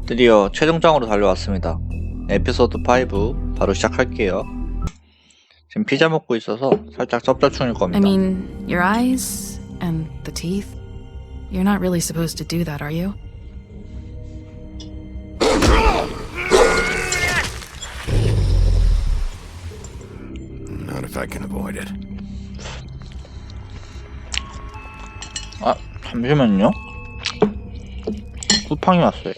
드디어 최종장으로 달려왔습니다. 에피소드 5 바로 시작할게요. 지금 피자 먹고 있어서 살짝 쩝쩝충일 겁니다. I mean, your eyes and the teeth. You're not really supposed to do that, are you? Not if I can avoid it. 아, 잠시만요. 쿠팡이 왔어요.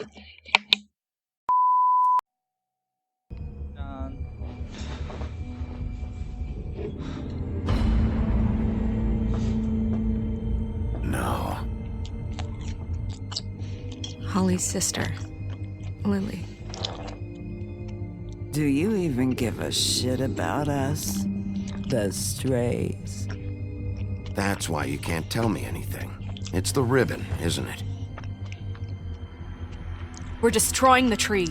짠. No. Holly's sister, Lily. Do you even give a shit about us? The strays. That's why you can't tell me anything. It's the ribbon, isn't it? We're destroying the tree.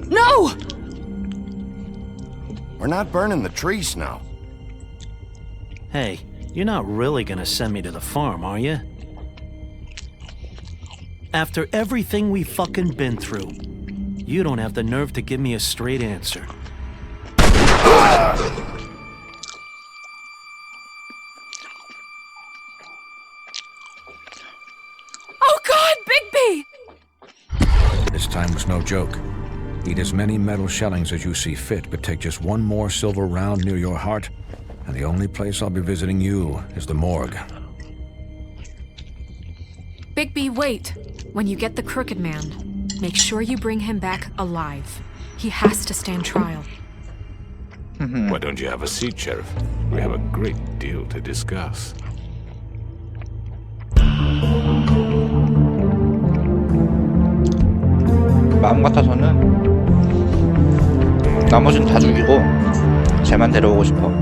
No! We're not burning the tree, Snow. Hey, you're not really gonna send me to the farm, are you? After everything we fucking been through, you don't have the nerve to give me a straight answer. Oh God, Bigby! This time was no joke. Eat as many metal shellings as you see fit, but take just one more silver round near your heart, and the only place I'll be visiting you is the morgue. Bigby, wait. When you get the Crooked Man, make sure you bring him back alive. He has to stand trial. Why don't you have a seat, Sheriff? We have a great deal to discuss. 마음 같아서는 나머지는 다 죽이고 쟤만 데려오고 싶어.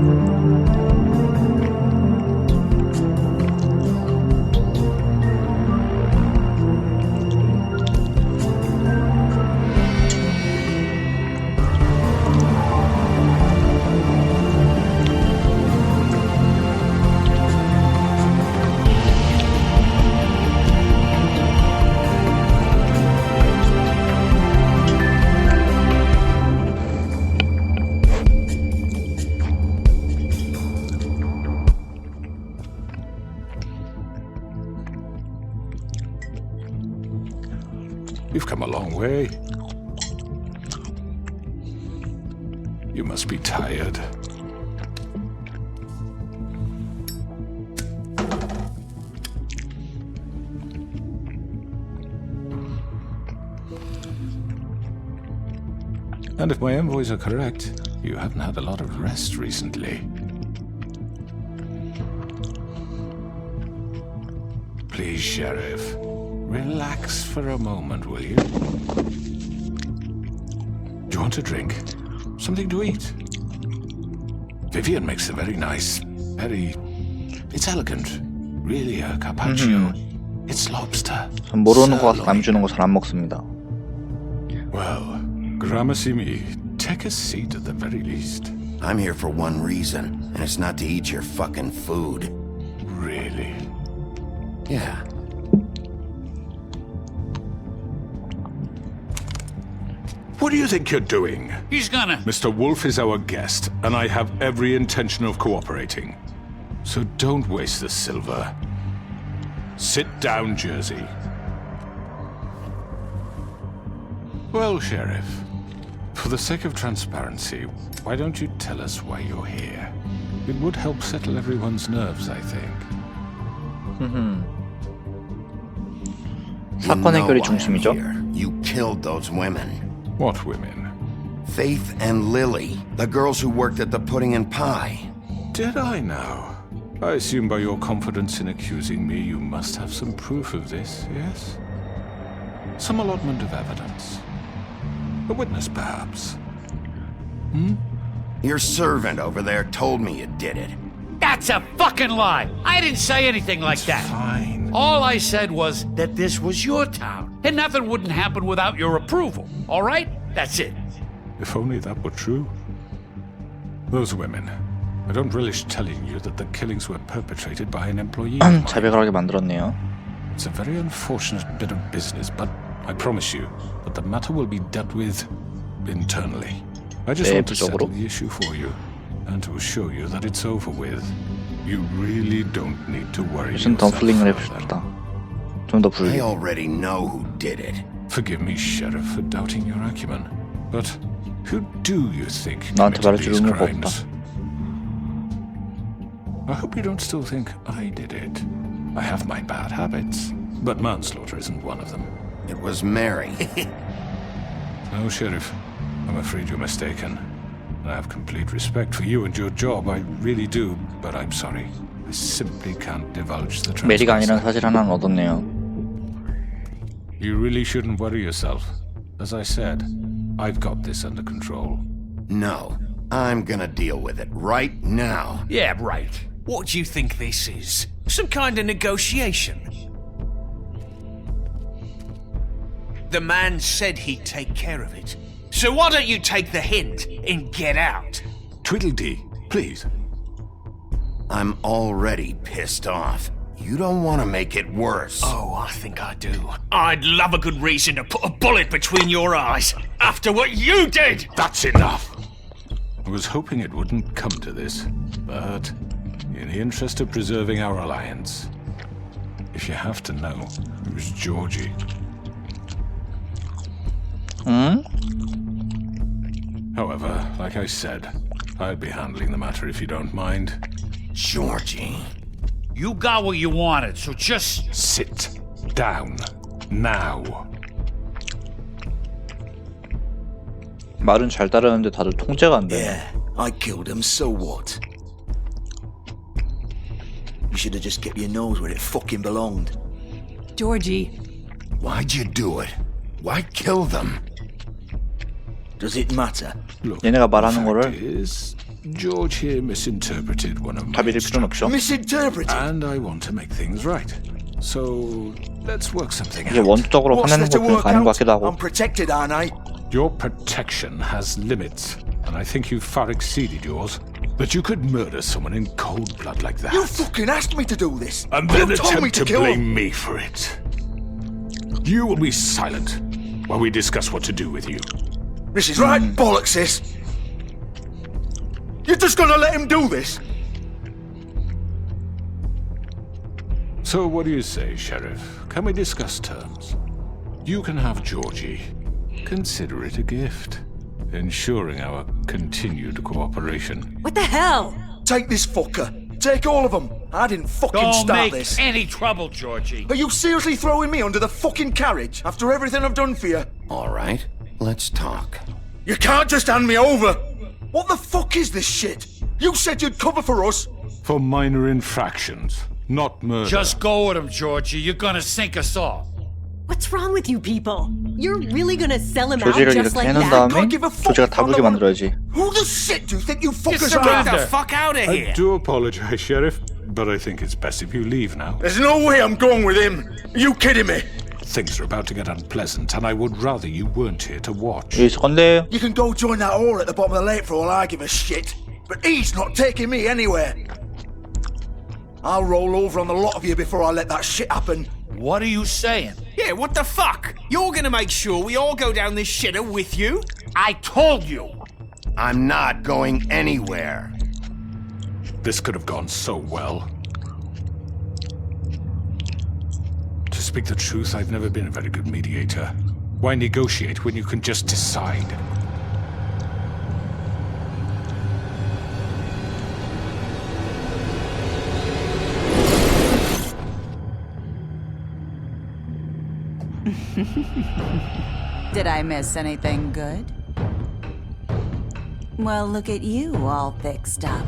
You've come a long way. You must be tired. And if my envoys are correct, you haven't had a lot of rest recently. Please, Sheriff. Relax for a moment, will you? Do you want a drink? Something to eat? Vivian makes a very nice, it's elegant. Really a carpaccio. It's lobster. 전 모르는 거 가서 남 주는 거 잘 안 먹습니다. Well, gramercy me. Take a seat at the very least. I'm here for one reason, and it's not to eat your fucking food. Really? Yeah. What do you think you're doing? He's gonna... Mr. Wolf is our guest, and I have every intention of cooperating. So don't waste the silver. Sit down, Jersey. Well, Sheriff, for the sake of transparency, why don't you tell us why you're here? It would help settle everyone's nerves, I think. 사건 해결이 중심이죠. You killed those women. What women? Faith and Lily, the girls who worked at the Pudding and Pie. Did I now? I assume by your confidence in accusing me, you must have some proof of this, yes? Some allotment of evidence. A witness, perhaps? Your servant over there told me you did it. That's a fucking lie! I didn't say anything like that. Fine. All I said was that this was your town, and nothing wouldn't happen without your approval, all right? That's it. If only that were true. Those women. I don't relish telling you that the killings were perpetrated by an employee of mine. 자백을 하게 만들었네요. It's a very unfortunate bit of business, but I promise you that the matter will be dealt with internally. I just want to settle the issue for you and to assure you that it's over with. You really don't need to worry 무슨 yourself 덤플링을 further. 해봅시다. 좀 더 I 불리. already know who did it. Forgive me, Sheriff, for doubting your acumen, but who do you think 나한테 committed 말해줄 these 의무가 crimes? I hope you don't still think I did it. I have my bad habits, but manslaughter isn't one of them. It was Mary. No, Sheriff, I'm afraid you're mistaken. I have complete respect for you and your job, I really do, but I'm sorry. I simply can't divulge the 메리가 아니라는 transcripts. 사실 하나는 얻었네요. You really shouldn't worry yourself. As I said, I've got this under control. No, I'm gonna deal with it right now. Yeah, right. What do you think this is? Some kind of negotiation? The man said he'd take care of it. So why don't you take the hint and get out? Tweedledee, please. I'm already pissed off. You don't want to make it worse. Oh, I think I do. I'd love a good reason to put a bullet between your eyes after what you did! That's enough! I was hoping it wouldn't come to this, but in the interest of preserving our alliance, if you have to know, it was Georgie. However, like I said, I'll be handling the matter if you don't mind. Georgie. You got what you wanted, so just... Sit down. Now. 말은 잘 따르는데 다들 통제가 안 되네. Yeah, I killed him, so what? You should have just kept your nose where it fucking belonged. Georgie, Why'd you do it? Why kill them? Does it matter? Look, 얘네가 말하는 the fact 거를 is, George here misinterpreted one of my 다 믿을 필요는 없죠. Misinterpreted? and I want to make things right. So let's work something 이게 out. 원투적으로 화내는 것도 가는 것 같기도 하고. I'm protected, aren't I? Your protection has limits, and I think you've far exceeded yours. But you could murder someone in cold blood like that, You fucking asked me to do this! and then you told me attempt to to kill him! blame me for it. You will be silent while we discuss what to do with you. This is right bollocks, this! You're just gonna let him do this? So what do you say, Sheriff? Can we discuss terms? You can have Georgie. Consider it a gift, ensuring our continued cooperation. what the hell? Take this fucker! Take all of them! I didn't fucking Don't start make this! any trouble, Georgie. Are you seriously throwing me under the fucking carriage after everything I've done for you? All right, let's talk. You can't just hand me over! What the fuck is this shit? You said you'd cover for us! For minor infractions, not murder. Just go with him, Georgie. You're gonna sink us all. What's wrong with you people? You're really gonna sell him out 조지를 just 이렇게 like 해놓은 that? 다음에 조지가 다르게 만들어야지. Who the shit do you think you fuckers surrender. are? The fuck out of I do apologize, Sheriff, but I think it's best if you leave now. There's no way I'm going with him! Are you kidding me? Things are about to get unpleasant, and I would rather you weren't here to watch. 여기 있을 건데 You can go join that whore at the bottom of the lake for all I give a shit. But he's not taking me anywhere. I'll roll over on the lot of you before I let that shit happen. What are you saying? Yeah, what the fuck? You're gonna make sure we all go down this shitter with you? I told you. I'm not going anywhere. This could have gone so well. To speak the truth, I've never been a very good mediator. Why negotiate when you can just decide? Did I miss anything good? Well, look at you all fixed up.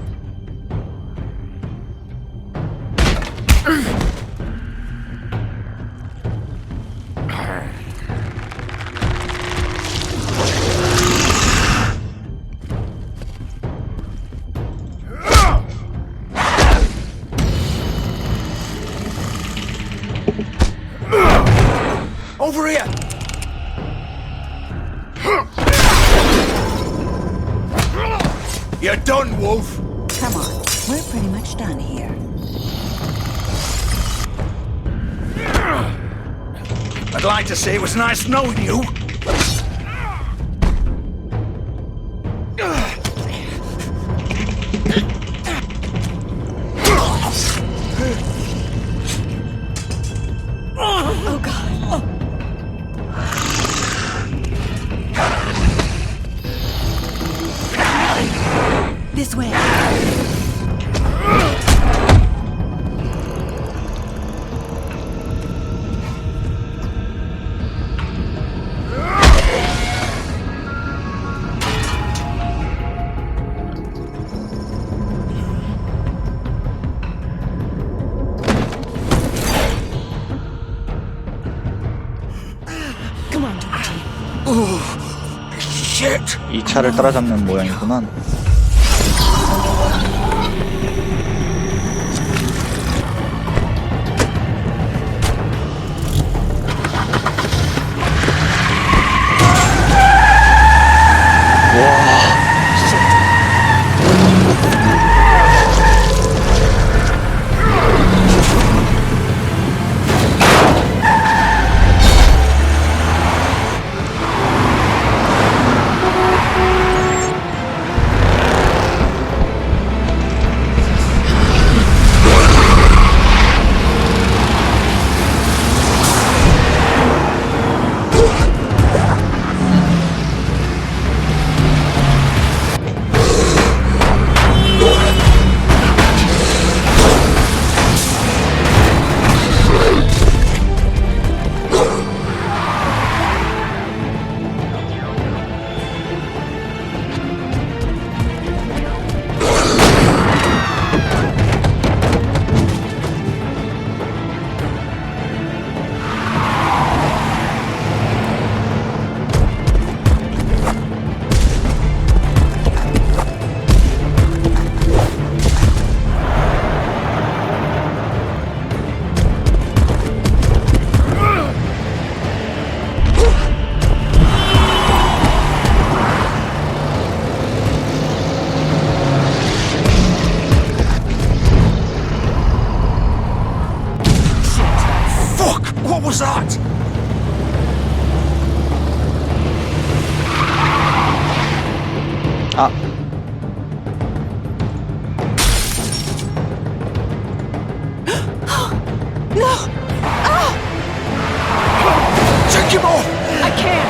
Over here! You're done, Wolf! Come on, we're pretty much done here. I'd like to say it was nice knowing you. Oh, God. This way. Come on, Georgie. Shit! 이 차를 따라잡는 모양이구만. What was that? 아, Take him off! I can't.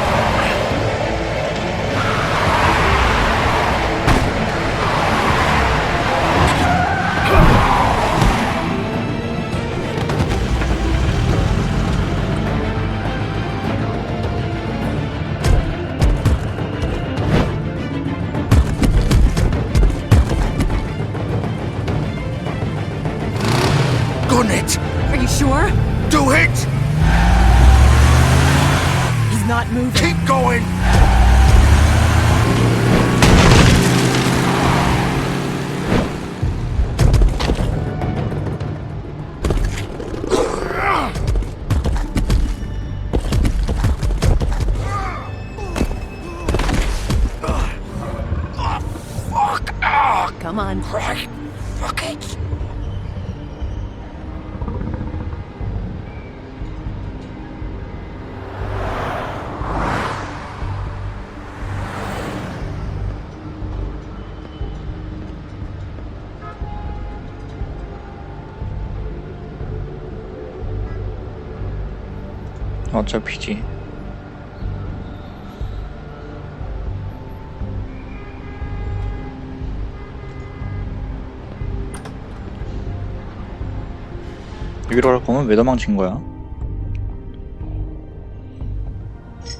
Gun it! Are you sure? Do it! He's not moving. Keep going! Come on. Right. Fuck it. 어차피지. 여기로 갈 거면 왜 도망친 거야?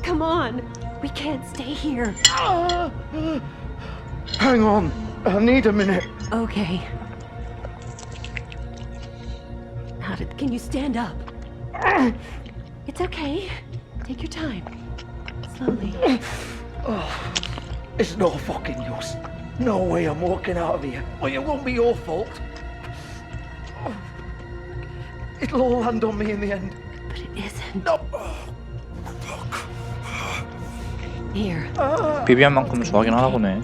Come on. We can't stay here. Hang on. I need a minute. Okay. Can you stand up? It's okay. Take your time. Slowly. It's no fucking use. No way I'm walking out of here. Well, it won't be your fault. It'll all land on me in the end. But it isn't. No. Here. 비비한 만큼 좋아하긴 하나 보네.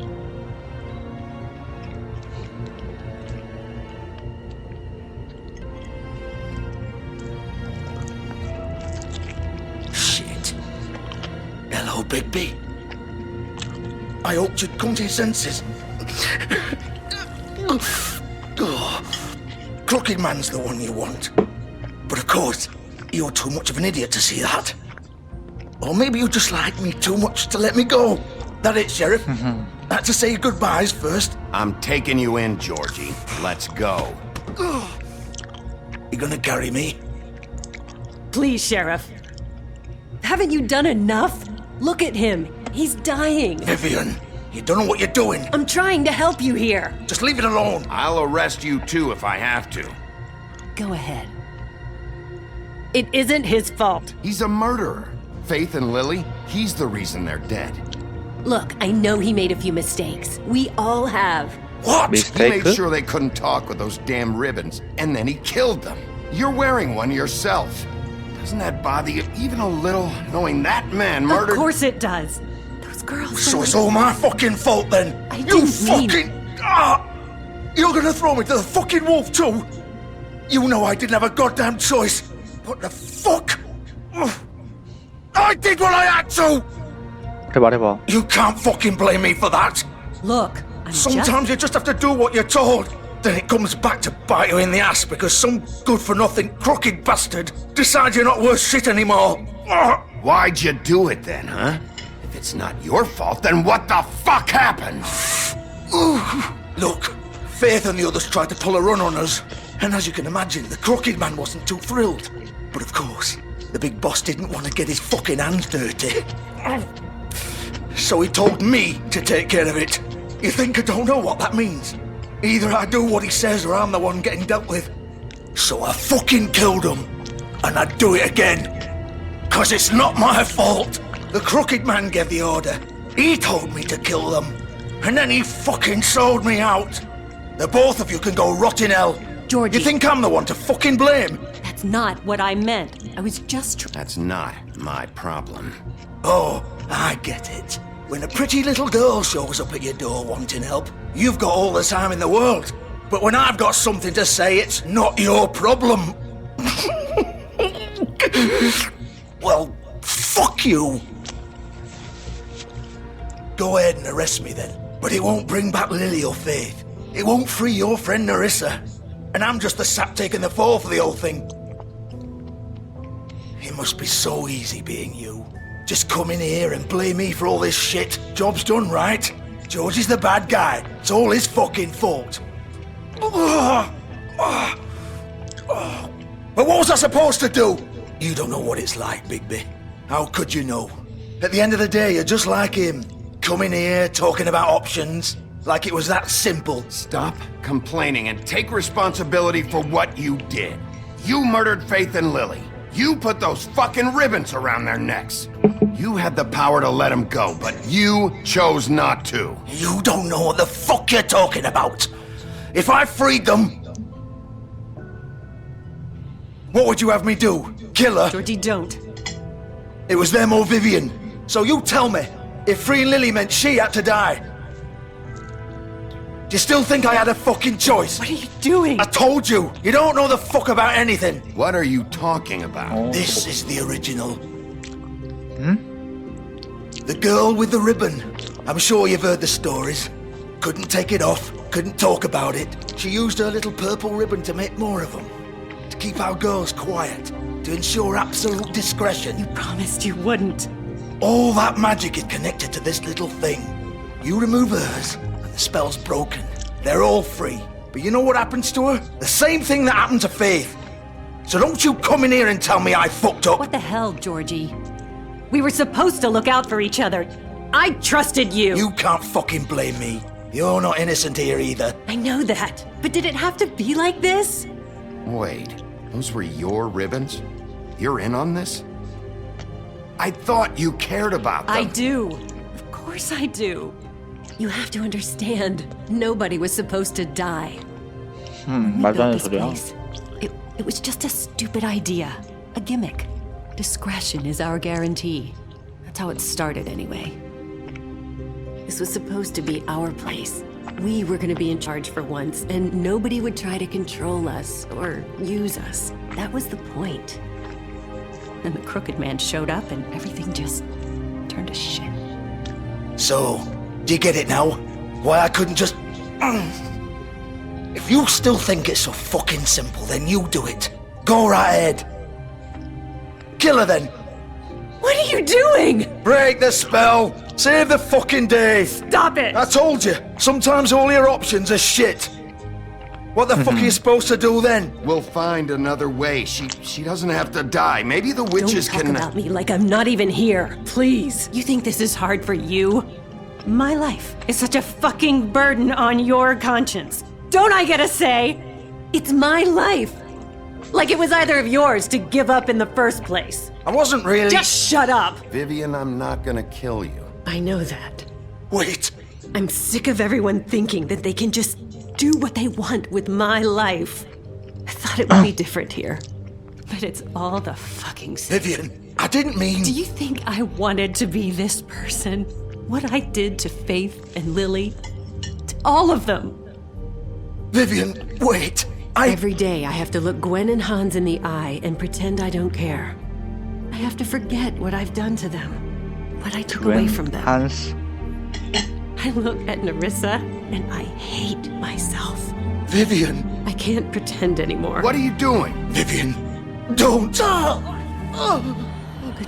Hello, Bigby. I hoped you'd come to your senses. Crooked Man's the one you want. But of course, you're too much of an idiot to see that. Or maybe you just like me too much to let me go. That it, Sheriff? I had to say your goodbyes first. I'm taking you in, Georgie. Let's go. You gonna carry me? Please, Sheriff. Haven't you done enough? Look at him. He's dying. Vivian, you don't know what you're doing. I'm trying to help you here. Just leave it alone. I'll arrest you too if I have to. Go ahead. It isn't his fault. He's a murderer. Faith and Lily, he's the reason they're dead. Look, I know he made a few mistakes. We all have. What? He made sure they couldn't talk with those damn ribbons, and then he killed them. You're wearing one yourself. Doesn't that bother you even a little, knowing that man murdered... Of course it does. Those girls... So it's all my fucking fault then? I didn't mean... You're gonna throw me to the fucking wolf too? You know I didn't have a goddamn choice. What the fuck? I did what I had to! 그래 말해봐. You can't fucking blame me for that. Look, Sometimes you just have to do what you're told. Then it comes back to bite you in the ass because some good-for-nothing crooked bastard decides you're not worth shit anymore. Why'd you do it then, huh? If it's not your fault, then what the fuck happened? Look, Faith and the others tried to pull a run on us. And as you can imagine, the Crooked Man wasn't too thrilled. But of course, the big boss didn't want to get his fucking hands dirty. So he told me to take care of it. You think I don't know what that means? Either I do what he says or I'm the one getting dealt with. So I fucking killed him. And I'd do it again. 'Cause it's not my fault. The Crooked Man gave the order. He told me to kill them. And then he fucking sold me out. The both of you can go rot in hell. Georgie. You think I'm the one to fucking blame? That's not what I meant. I was just... That's not my problem. Oh, I get it. When a pretty little girl shows up at your door wanting help, you've got all the time in the world. But when I've got something to say, it's not your problem. Well, fuck you. Go ahead and arrest me then. But it won't bring back Lily or Faith. It won't free your friend Nerissa. And I'm just the sap taking the fall for the whole thing. It must be so easy being you. Just come in here and blame me for all this shit. Job's done, right? George is the bad guy. It's all his fucking fault. But what was I supposed to do? You don't know what it's like, Bigby. How could you know? At the end of the day, you're just like him. Coming here, talking about options. Like it was that simple. Stop complaining and take responsibility for what you did. You murdered Faith and Lily. You put those fucking ribbons around their necks. You had the power to let them go, but you chose not to. You don't know what the fuck you're talking about. If I freed them... What would you have me do? Kill her? Georgie, don't. It was them or Vivian. So you tell me, if freeing Lily meant she had to die, do you still think I had a fucking choice? What are you doing? I told you, you don't know the fuck about anything. What are you talking about? This is the original. The girl with the ribbon. I'm sure you've heard the stories. Couldn't take it off, couldn't talk about it. She used her little purple ribbon to make more of them. To keep our girls quiet. To ensure absolute discretion. You promised you wouldn't. All that magic is connected to this little thing. You remove hers, and the spell's broken. They're all free. But you know what happens to her? The same thing that happened to Faith. So don't you come in here and tell me I fucked up. What the hell, Georgie? We were supposed to look out for each other. I trusted you. You can't fucking blame me. You're not innocent here either. I know that. But did it have to be like this? Wait, those were your ribbons? You're in on this? I thought you cared about them. I do. Of course I do. You have to understand. Nobody was supposed to die. 말도 안 되는 소리야. It was just a stupid idea. A gimmick. Discretion is our guarantee. That's how it started anyway. This was supposed to be our place. We were gonna be in charge for once, and nobody would try to control us or use us. That was the point. Then the Crooked Man showed up and everything just turn to shit. So, do you get it now? Why I couldn't just... If you still think it's so fucking simple, then you do it. Go right ahead. Kill her then. What are you doing? Break the spell. Save the fucking day. Stop it! I told you, sometimes all your options are shit. What the fuck are you supposed to do then? We'll find another way. She doesn't have to die. Maybe the witches Don't talk can... about me like I'm not even here, please. You think this is hard for you? My life is such a fucking burden on your conscience. Don't I get a say? It's my life. Like it was either of yours to give up in the first place. I wasn't really... Just shut up. Vivian, I'm not gonna kill you. I know that. Wait. I'm sick of everyone thinking that they can just do what they want with my life. I thought it would be different here. But it's all the fucking same. Vivian, I didn't mean... Do you think I wanted to be this person? What I did to Faith and Lily? To all of them? Vivian, wait. Every day I have to look Gwen and Hans in the eye and pretend I don't care. I have to forget what I've done to them. What I took away from them. Hans. I look at Nerissa and I hate myself. Vivian. I can't pretend anymore. What are you doing? Vivian, don't.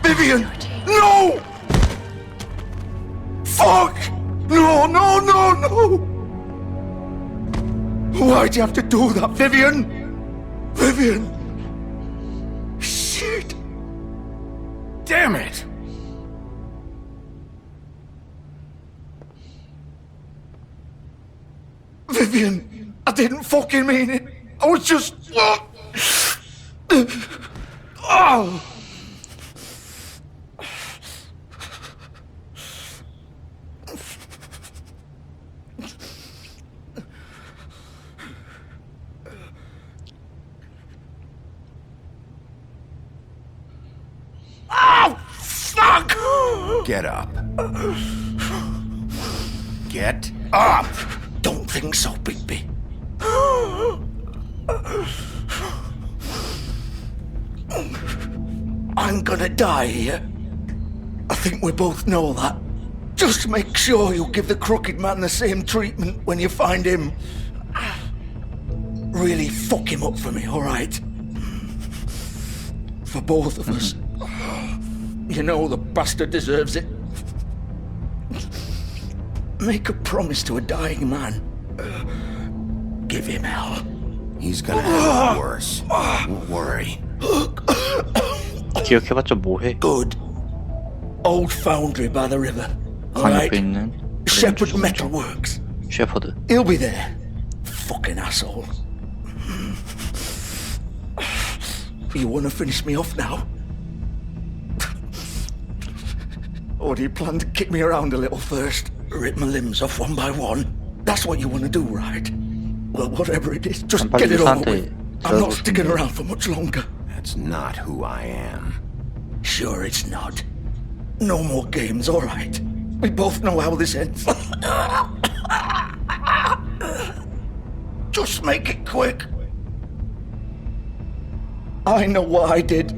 Vivian, no! Fuck! No, no, no, no! Why'd you have to do that, Vivian? Vivian! Shit! Damn it! Vivian, I didn't fucking mean it. I was just... Oh! Fuck! Get up. Get up! Don't think so, Bigby. I'm gonna die here. I think we both know that. Just make sure you give the crooked man the same treatment when you find him. Really fuck him up for me, alright? For both of us. You know the bastard deserves it. Make a promise to a dying man. Give him hell. He's gonna have it worse. Don't worry. 기억해봤자 뭐해? Good. Old foundry by the river. 강 Alright. 옆에 있는 Shepherd Metal Works. 셰퍼드. He'll be there. Fucking asshole. You wanna finish me off now? Or do you plan to kick me around a little first? Rip my limbs off one by one? That's what you wanna do, right? Well, whatever it is, just get it over with. I'm not sticking around for much longer. That's not who I am. Sure it's not. No more games, alright? We both know how this ends. Just make it quick. I know what I did.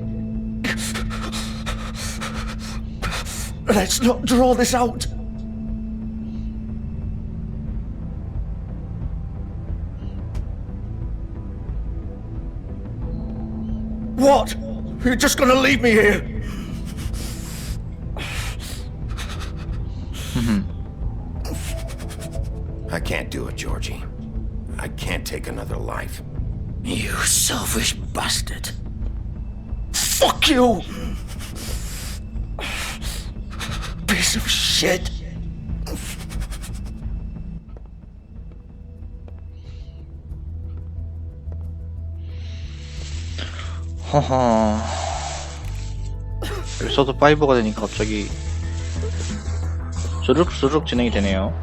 Let's not draw this out. What? You're just gonna leave me here? I can't do it, Georgie. I can't take another life. You selfish bastard. Fuck you! Piece of shit. 허허. 에피소드 5가 되니까 갑자기 수룩수룩 진행이 되네요.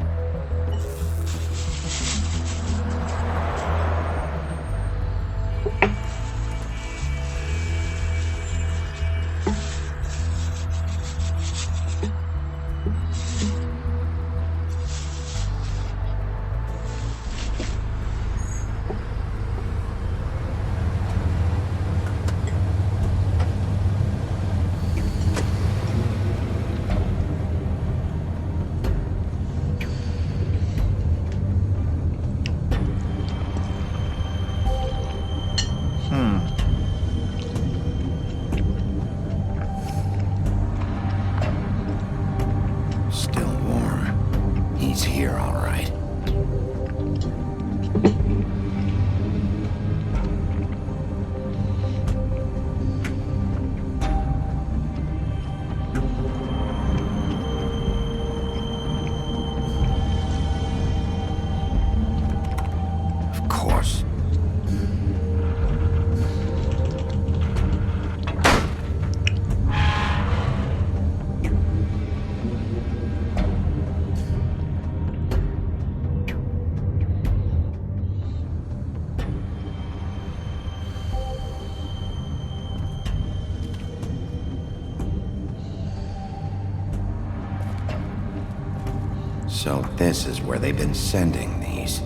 So this is where they've been sending these.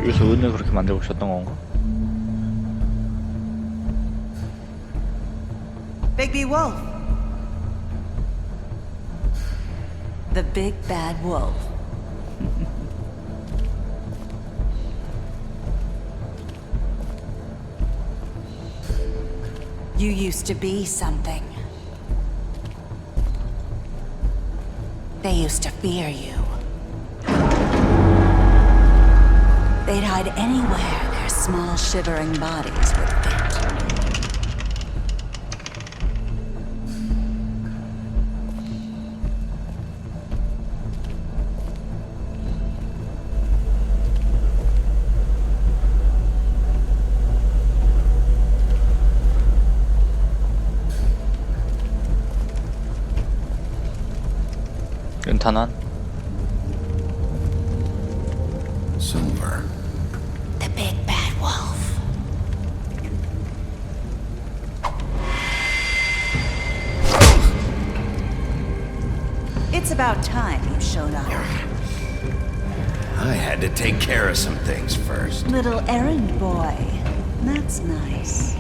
여기서 은을 그렇게 만들고 있었던 건가? Bigby Wolf. The big bad wolf. You used to be something. They used to fear you. They'd hide anywhere their small, shivering bodies would fit. 윤탄환 Silver. The big bad wolf. It's about time you showed up. I had to take care of some things first. Little errand boy. That's nice.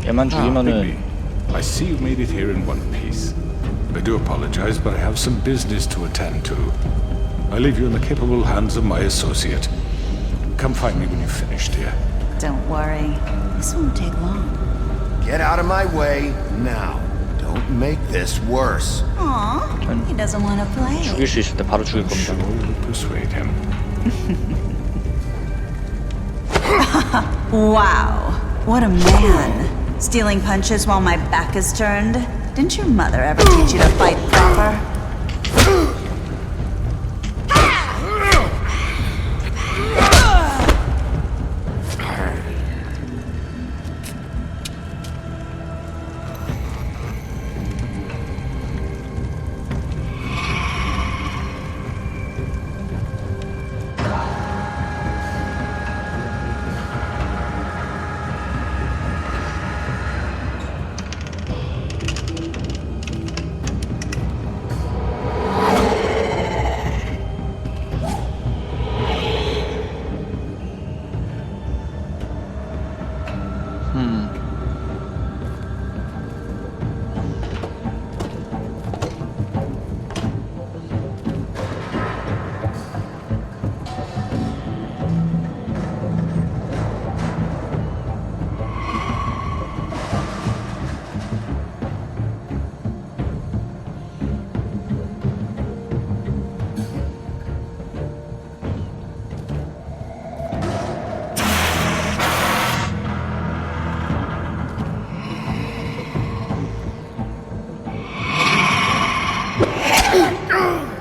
얘만 죽이면은 Bigby, I see you made it here in one piece. I do apologize, but I have some business to attend to. I leave you in the capable hands of my associate. Come find me when you've finished, dear. Don't worry. This won't take long. Get out of my way now. Don't make this worse. Aw, he doesn't want to play. 죽일 수 있을 때 바로 죽일 I'm sure 겁니다. you'll persuade him. Wow, what a man. Stealing punches while my back is turned? Didn't your mother ever teach you to fight proper?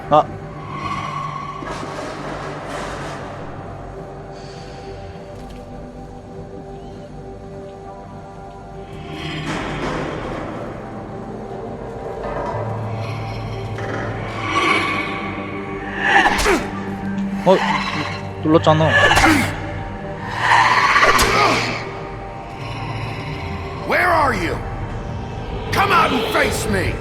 아 눌렀잖아. Where are you? Come out and face me!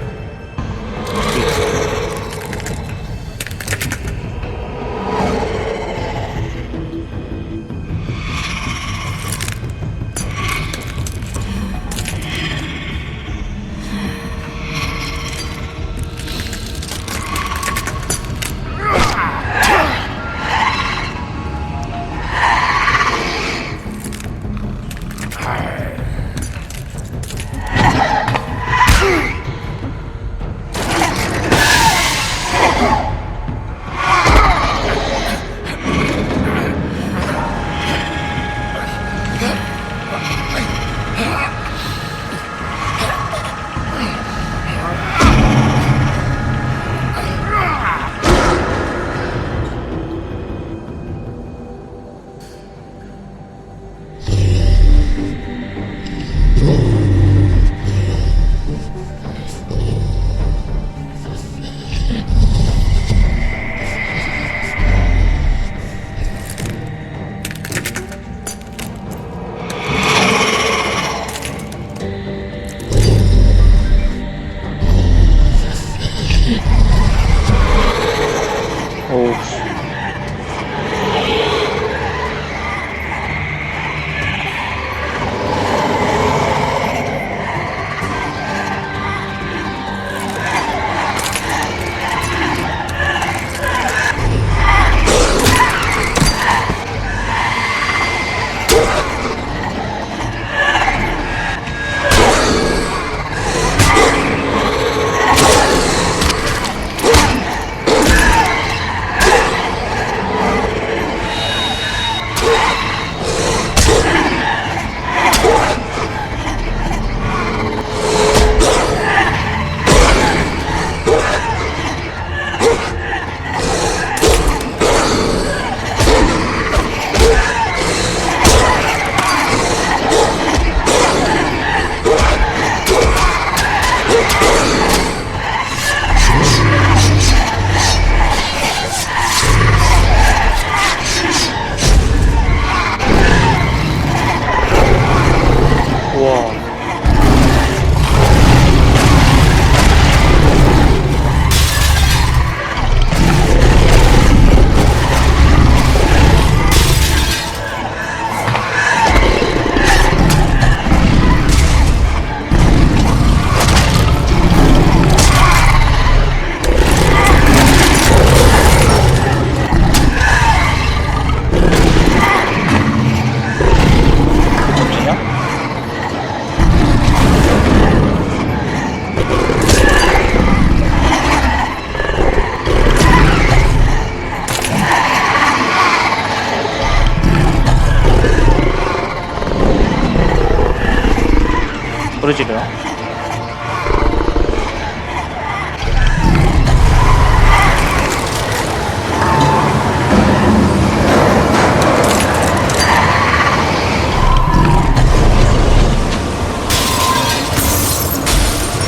소리 지르나?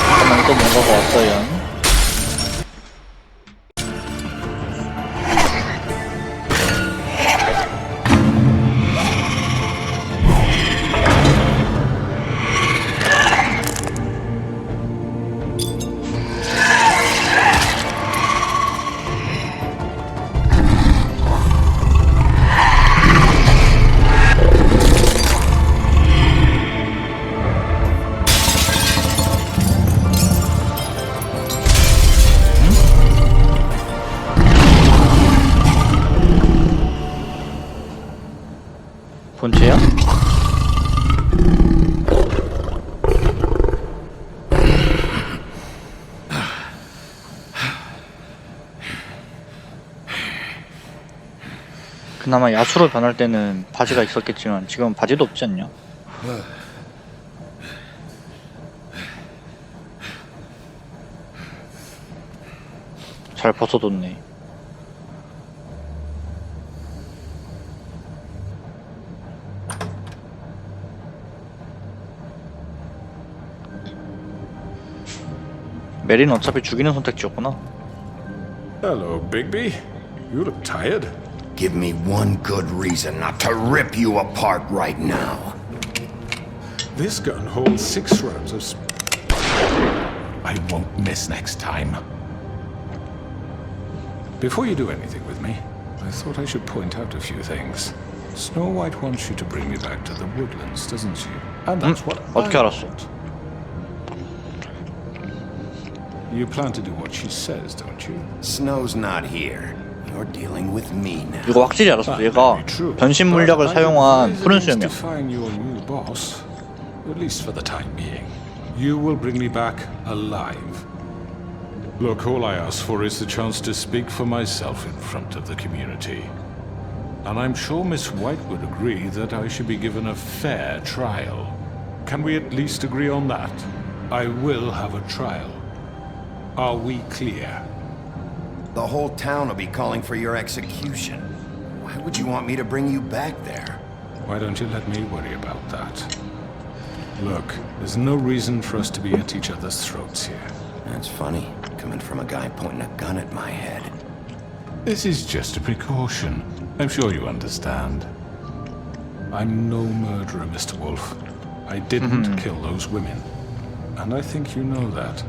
잠깐만, 또 뭔가가 왔어요. 본체야? 그나마 야수로 변할 때는 바지가 있었겠지만 지금 바지도 없지 않냐? 잘 벗어뒀네. 메리는 어차피 죽이는 선택지였구나. Hello, Bigby. You look tired. Give me one good reason not to rip you apart right now. This gun holds 6 rounds of I won't miss next time. Before you do anything with me, I thought I should point out a few things. Snow White wants you to bring me back to the woodlands, doesn't she? And that's what 어떻게 I 알았어? want. You plan to do what she says, don't you? Snow's not here. You're dealing with me now. 이거 확실히 알았어. 얘가 변신 물약을 사용한 푸른 수염이야. To find your new boss, at least for the time being. You will bring me back alive. Look, all I ask for is the chance to speak for myself in front of the community. And I'm sure Miss White would agree that I should be given a fair trial. Can we at least agree on that? I will have a trial. Are we clear? The whole town will be calling for your execution. Why would you want me to bring you back there? Why don't you let me worry about that? Look, there's no reason for us to be at each other's throats here. That's funny, coming from a guy pointing a gun at my head. This is just a precaution. I'm sure you understand. I'm no murderer, Mr. Wolf. I didn't kill those women. And I think you know that.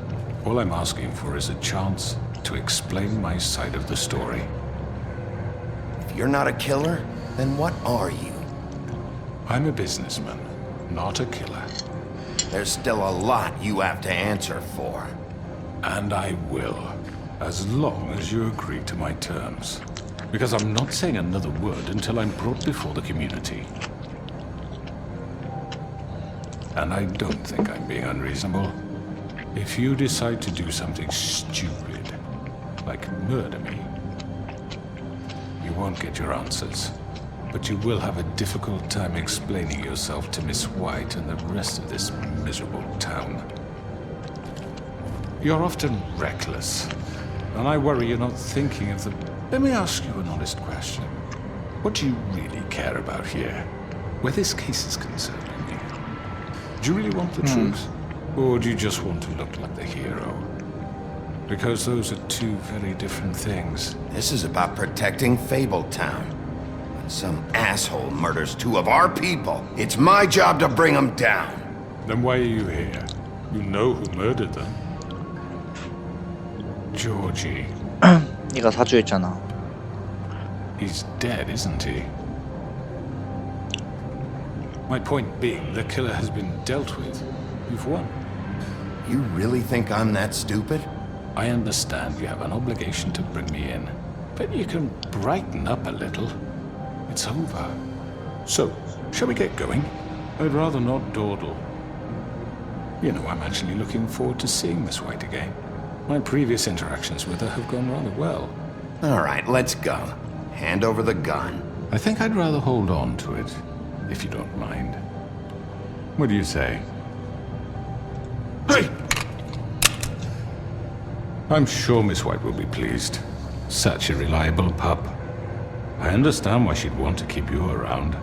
All I'm asking for is a chance to explain my side of the story. If you're not a killer, then what are you? I'm a businessman, not a killer. There's still a lot you have to answer for. And I will, as long as you agree to my terms. Because I'm not saying another word until I'm brought before the community. And I don't think I'm being unreasonable. If you decide to do something stupid, like murder me, you won't get your answers. But you will have a difficult time explaining yourself to Miss White and the rest of this miserable town. You're often reckless, and I worry you're not thinking of the... Let me ask you an honest question. What do you really care about here, where this case is concerned? Do you really want the truth? Or do you just want to look like the hero? Because those are two very different things. This is about protecting Fabletown. When some asshole murders 2 of our people, it's my job to bring them down. Then why are you here? You know who murdered them. Georgie. 네가 사주했잖아. He's dead, isn't he? My point being, the killer has been dealt with. You've won. You really think I'm that stupid? I understand you have an obligation to bring me in, but you can brighten up a little. It's over. So, shall we get going? I'd rather not dawdle. You know, I'm actually looking forward to seeing Miss White again. My previous interactions with her have gone rather well. All right, let's go. Hand over the gun. I think I'd rather hold on to it, if you don't mind. What do you say? I'm sure Miss White will be pleased. Such a reliable pup. I understand why she'd want to keep you around.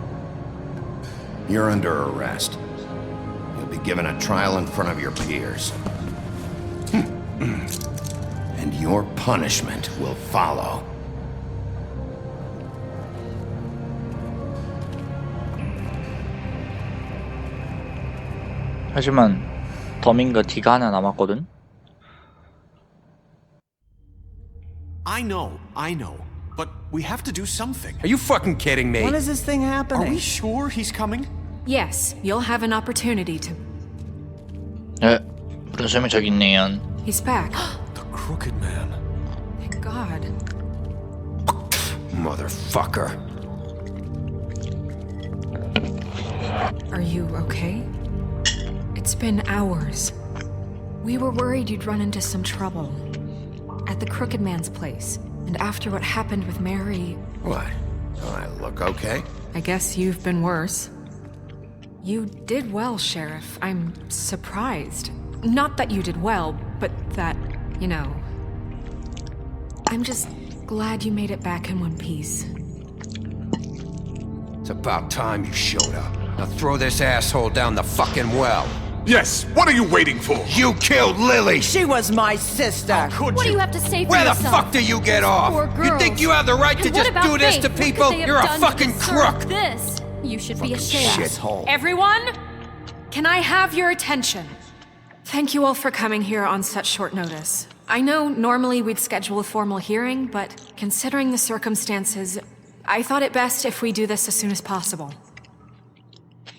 You're under arrest. You'll be given a trial in front of your peers. And your punishment will follow. 하지만 더민과 D가 하나 남았거든? I know. But we have to do something. Are you fucking kidding me? When is this thing happening? Are we sure he's coming? Yes, you'll have an opportunity to. 에, 무슨 소리 저기 있네요. He's back. The Crooked Man. Thank God. Motherfucker. Are you okay? It's been hours. We were worried you'd run into some trouble. At the Crooked Man's place. And after what happened with Mary... What? Do I look okay? I guess you've been worse. You did well, Sheriff. I'm surprised. Not that you did well, but that, you know... I'm just glad you made it back in one piece. It's about time you showed up. Now throw this asshole down the fucking well. Yes, what are you waiting for? You killed Lily! She was my sister. What do you have to say for Where yourself? the fuck do you get off? Poor You girls. think you have the right to And just what about do this Faith? to What could people? they have You're a done to fucking deserve crook! This. You should be ashamed. Shithole. Everyone, can I have your attention? Thank you all for coming here on such short notice. I know normally we'd schedule a formal hearing, but considering the circumstances, I thought it best if we do this as soon as possible.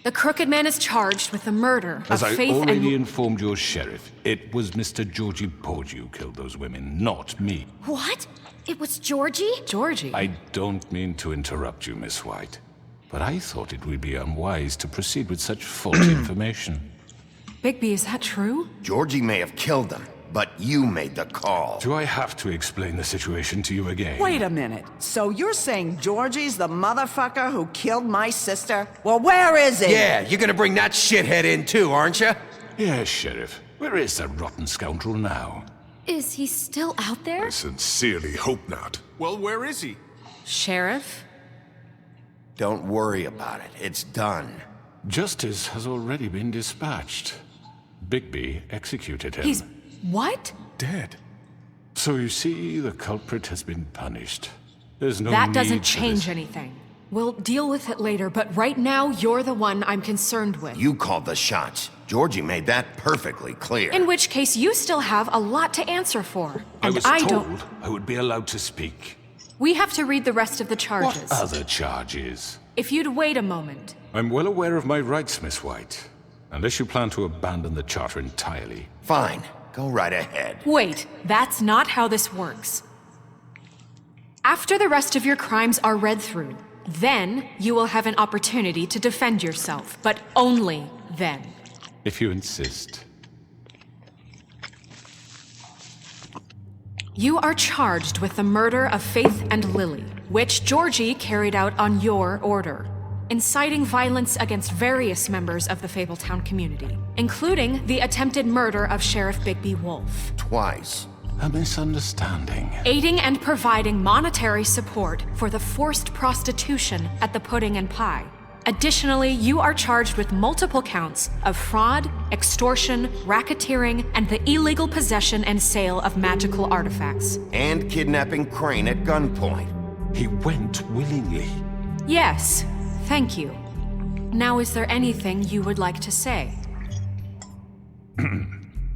The Crooked Man is charged with the murder As of I Faith already and... informed your sheriff, it was Mr. Georgie Porgy who killed those women, not me. What? It was Georgie? Georgie? I don't mean to interrupt you, Miss White, but I thought it would be unwise to proceed with such faulty information. Bigby, is that true? Georgie may have killed them, but you made the call. Do I have to explain the situation to you again? Wait a minute. So you're saying Georgie's the motherfucker who killed my sister? Well, where is he? Yeah, you're gonna bring that shithead in too, aren't you? Yes, Sheriff. Where is that rotten scoundrel now? Is he still out there? I sincerely hope not. Well, where is he? Sheriff? Don't worry about it. It's done. Justice has already been dispatched. Bigby executed him. He's... what? Dead. So you see, the culprit has been punished. There's no That need doesn't for change this. anything. We'll deal with it later, but right now, you're the one I'm concerned with. You called the shots. Georgie made that perfectly clear. In which case, you still have a lot to answer for. I And was I told don't... I would be allowed to speak. We have to read the rest of the charges. What other charges? If you'd wait a moment. I'm well aware of my rights, Miss White. Unless you plan to abandon the charter entirely. Fine. Go right ahead. Wait, that's not how this works. After the rest of your crimes are read through, then you will have an opportunity to defend yourself, but only then. If you insist. You are charged with the murder of Faith and Lily, which Georgie carried out on your order, inciting violence against various members of the Fabletown community, including the attempted murder of Sheriff Bigby Wolf. Twice. A misunderstanding. Aiding and providing monetary support for the forced prostitution at the Pudding and Pie. Additionally, you are charged with multiple counts of fraud, extortion, racketeering, and the illegal possession and sale of magical artifacts. And kidnapping Crane at gunpoint. He went willingly. Yes, thank you. Now, is there anything you would like to say?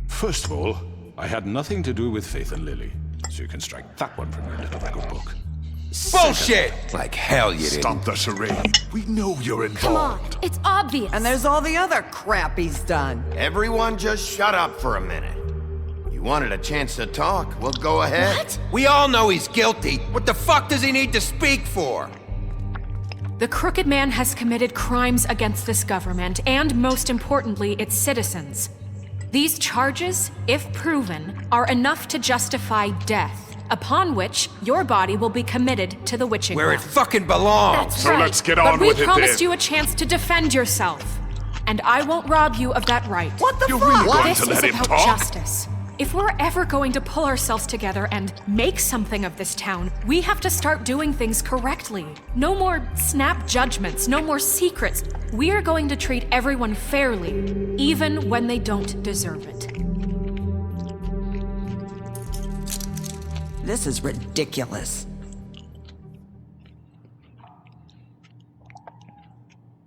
First of all, I had nothing to do with Faith and Lily, so you can strike that one from your little record book. Bullshit! Like hell you didn't. Stop the charade. We know you're Come on, involved. it's obvious. And there's all the other crap he's done. Everyone just shut up for a minute. You wanted a chance to talk? Well, go ahead. What? We all know he's guilty. What the fuck does he need to speak for? The Crooked Man has committed crimes against this government and, most importantly, its citizens. These charges, if proven, are enough to justify death, upon which your body will be committed to the witching Where it well. fucking belongs. That's right. Let's get But on we with it promised then. you a chance to defend yourself. and I won't rob you of that right. What the You're fuck? really going This to is let him about talk? justice. If we're ever going to pull ourselves together and make something of this town, we have to start doing things correctly. No more snap judgments, no more secrets. We are going to treat everyone fairly, even when they don't deserve it. This is ridiculous.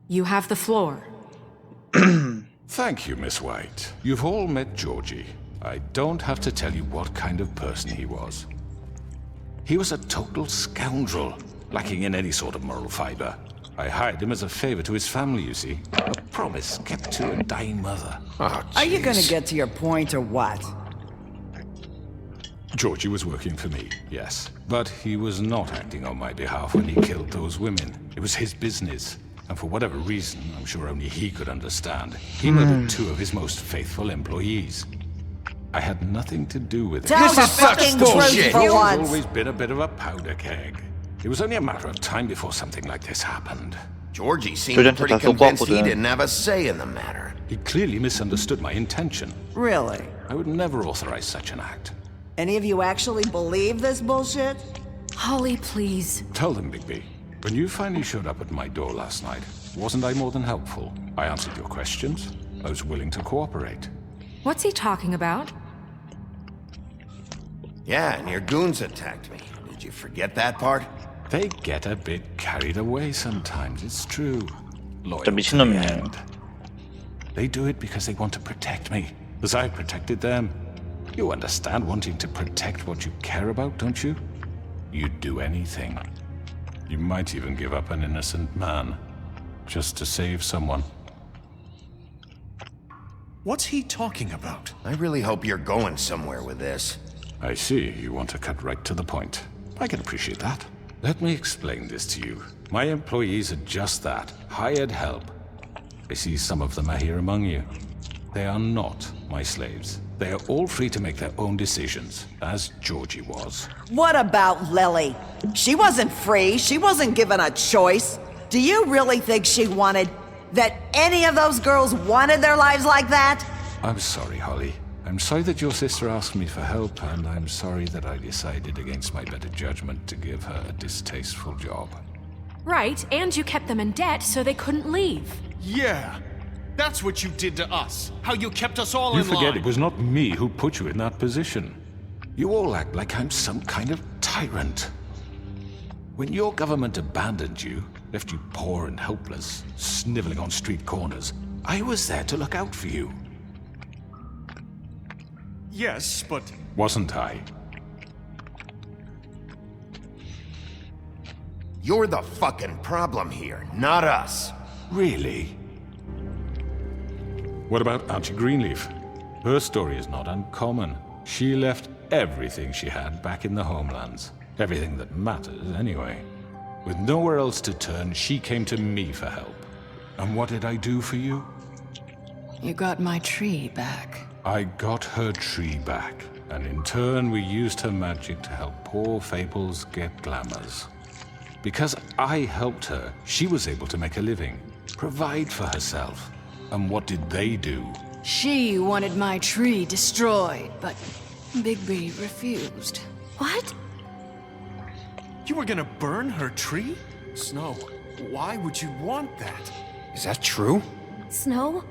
You have the floor. Thank you, Miss White. You've all met Georgie. I don't have to tell you what kind of person he was. He was a total scoundrel, lacking in any sort of moral fiber. I hired him as a favor to his family, you see. A promise kept to a dying mother. Oh, Are you gonna jeez. get to your point or what? Georgie was working for me, yes. But he was not acting on my behalf when he killed those women. It was his business. And for whatever reason, I'm sure only he could understand, he murdered 2 of his most faithful employees. I had nothing to do with it. Tell the fucking truth bullshit. for He's once. always been a bit of a powder keg. It was only a matter of time before something like this happened. Georgie seemed 조전체 pretty 다 convinced he 쏟아붓거든. didn't have a say in the matter. He clearly misunderstood my intention. Really? I would never authorize such an act. Any of you actually believe this bullshit? Holly, please. Tell them, Bigby. When you finally showed up at my door last night, wasn't I more than helpful? I answered your questions. I was willing to cooperate. What's he talking about? Yeah, and your goons attacked me. Did you forget that part? They get a bit carried away sometimes, it's true. Loyal 진짜 to the 미친놈이네. end. They do it because they want to protect me, as I protected them. You understand wanting to protect what you care about, don't you? You'd do anything. You might even give up an innocent man, just to save someone. What's he talking about? I really hope you're going somewhere with this. I see, you want to cut right to the point. I can appreciate that. Let me explain this to you. My employees are just that, hired help. I see some of them are here among you. They are not my slaves. They are all free to make their own decisions, as Georgie was. What about Lily? She wasn't free. She wasn't given a choice. Do you really think she wanted... that any of those girls wanted their lives like that? I'm sorry, Holly. I'm sorry that your sister asked me for help, and I'm sorry that I decided against my better judgment to give her a distasteful job. Right, and you kept them in debt so they couldn't leave. Yeah. That's what you did to us. How you kept us all You in forget line. it was not me who put you in that position. You all act like I'm some kind of tyrant. When your government abandoned you, left you poor and helpless, sniveling on street corners, I was there to look out for you. Yes, but... Wasn't I? You're the fucking problem here, not us. Really? What about Auntie Greenleaf? Her story is not uncommon. She left everything she had back in the homelands. Everything that matters, anyway. With nowhere else to turn, she came to me for help. And what did I do for you? You got my tree back. I got her tree back, and in turn we used her magic to help poor Fables get glamours. Because I helped her, she was able to make a living, provide for herself. And what did they do? She wanted my tree destroyed, but Bigby refused. What? You were gonna burn her tree? Snow, why would you want that? Is that true? Snow?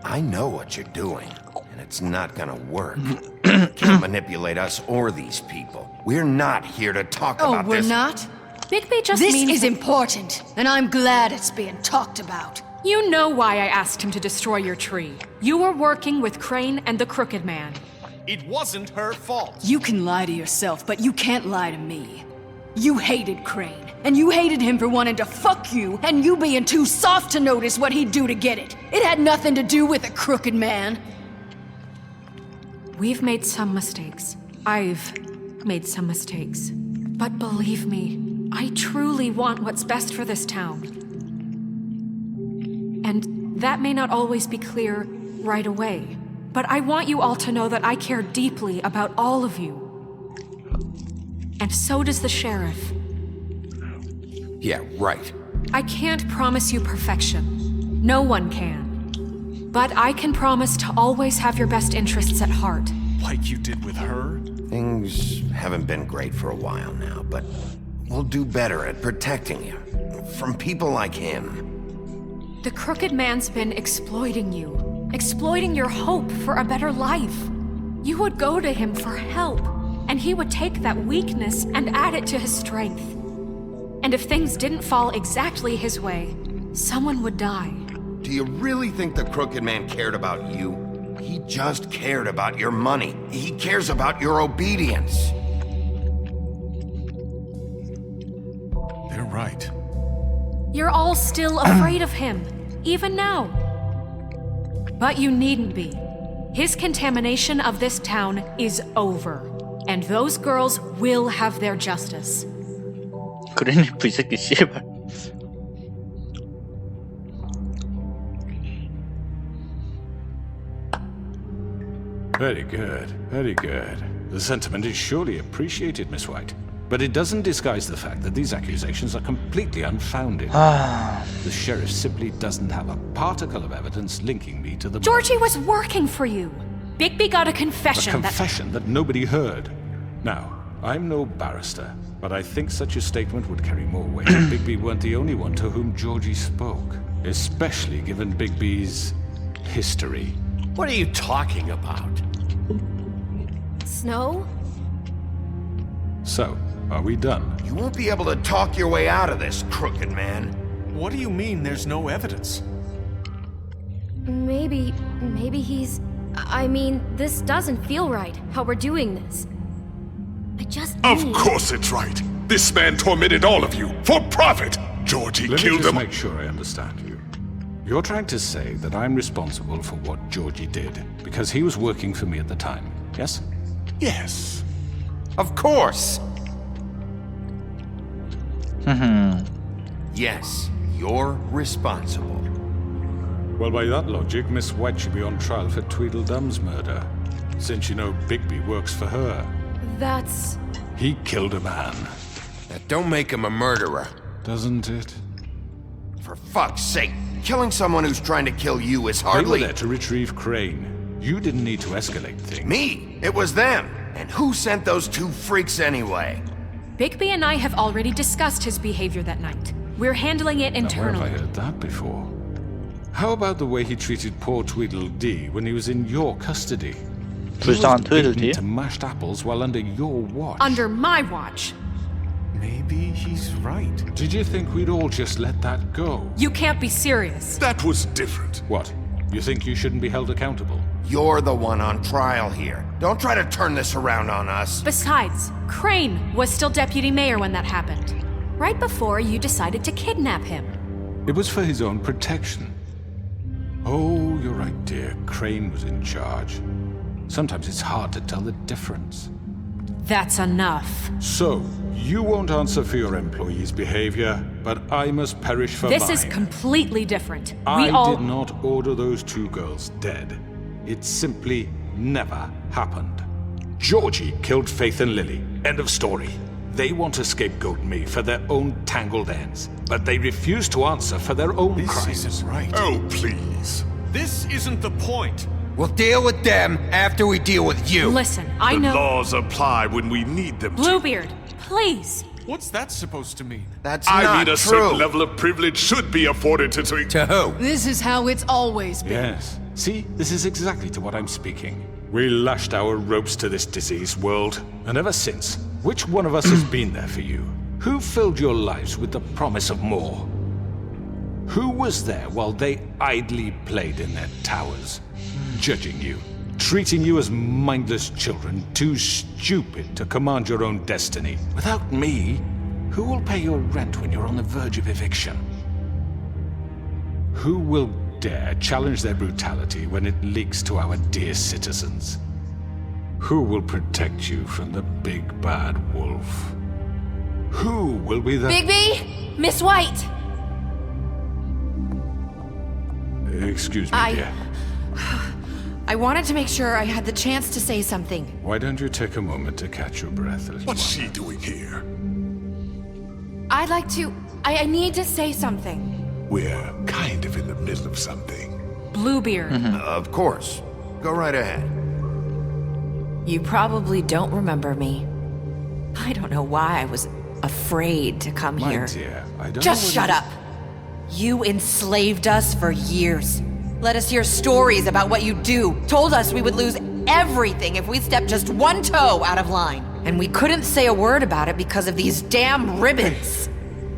I know what you're doing, and it's not gonna work. You can't manipulate us or these people. We're not here to talk about we're this. not? Bigby just This means... is important, and I'm glad it's being talked about. You know why I asked him to destroy your tree. You were working with Crane and the Crooked Man. It wasn't her fault. You can lie to yourself, but you can't lie to me. You hated Crane, and you hated him for wanting to fuck you, and you being too soft to notice what he'd do to get it. It had nothing to do with the Crooked Man. We've made some mistakes. I've made some mistakes. But believe me, I truly want what's best for this town. And that may not always be clear right away. But I want you all to know that I care deeply about all of you. And so does the sheriff. Yeah, right. I can't promise you perfection. No one can. But I can promise to always have your best interests at heart. Like you did with her? Things haven't been great for a while now, but we'll do better at protecting you from people like him. The Crooked Man's been exploiting you, exploiting your hope for a better life. You would go to him for help, and he would take that weakness and add it to his strength. And if things didn't fall exactly his way, someone would die. Do you really think the Crooked Man cared about you? He just cared about your money. He cares about your obedience. They're right. You're all still afraid of him, even now. But you needn't be. His contamination of this town is over, and those girls will have their justice. 그린리프 이 새끼 씨발. Very good, very good. The sentiment is surely appreciated, Miss White. But it doesn't disguise the fact that these accusations are completely unfounded. The sheriff simply doesn't have a particle of evidence linking me to the Georgie was working for you. Bigby got a confession A confession that nobody heard. Now, I'm no barrister, but I think such a statement would carry more weight if Bigby weren't the only one to whom Georgie spoke. Especially given Bigby's history. What are you talking about? Snow? So, are we done? You won't be able to talk your way out of this, Crooked Man. What do you mean there's no evidence? Maybe he's... I mean, this doesn't feel right, how we're doing this. I just Of need... course it's right. This man tormented all of you for profit. Georgie Let me killed just him. make sure I understand you. You're trying to say that I'm responsible for what Georgie did because he was working for me at the time, yes? Yes. Of course. Yes, you're responsible. Well, by that logic, Miss White should be on trial for Tweedledum's murder, since you know Bigby works for her. That's... He killed a man. That don't make him a murderer. Doesn't it? For fuck's sake, killing someone who's trying to kill you is They were hardly... there to retrieve Crane. You didn't need to escalate things. Me? It was them. And who sent those two freaks anyway? Bigby and I have already discussed his behavior that night. We're handling it Now, where internally. have I heard that before? How about the way he treated poor Tweedledee when he was in your custody? He was 불쌍한 beaten Tweedledee? to mashed apples while under your watch. Under my watch. Maybe he's right. Did you think we'd all just let that go? You can't be serious. That was different. What? You think you shouldn't be held accountable? You're the one on trial here. Don't try to turn this around on us. Besides, Crane was still deputy mayor when that happened. Right before you decided to kidnap him. It was for his own protection. Oh, you're right, dear. Crane was in charge. Sometimes it's hard to tell the difference. That's enough. So, you won't answer for your employees' behavior, but I must perish for This mine. is completely different. I did not order those two girls dead. It simply never happened. Georgie killed Faith and Lily. End of story. They want to scapegoat me for their own tangled ends, but they refuse to answer for their own This crimes. isn't right. Oh, please. This isn't the point. We'll deal with them after we deal with you. Listen, I The know... laws apply when we need them to. Bluebeard, please. What's that supposed to mean? That's I not mean, a true. certain level of privilege should be afforded to... To who? This is how it's always been. Yes. See, this is exactly to what I'm speaking. We lashed our ropes to this diseased world, and ever since, which one of us has been there for you? Who filled your lives with the promise of more? Who was there while they idly played in their towers, judging you, treating you as mindless children, too stupid to command your own destiny? Without me, who will pay your rent when you're on the verge of eviction? Who will dare challenge their brutality when it leaks to our dear citizens? Who will protect you from the big bad wolf? Who will be the... Bigby! Miss White! Excuse me, dear. I wanted to make sure I had the chance to say something. Why don't you take a moment to catch your breath, little What's one? she doing here? I'd like to... I need to say something. We're kind of in the middle of something. Bluebeard. Of course. Go right ahead. You probably don't remember me. I don't know why I was afraid to come My here. dear, I don't Just know shut up. You enslaved us for years. Let us hear stories about what you do. Told us we would lose everything if we stepped just one toe out of line. And we couldn't say a word about it because of these damn ribbons.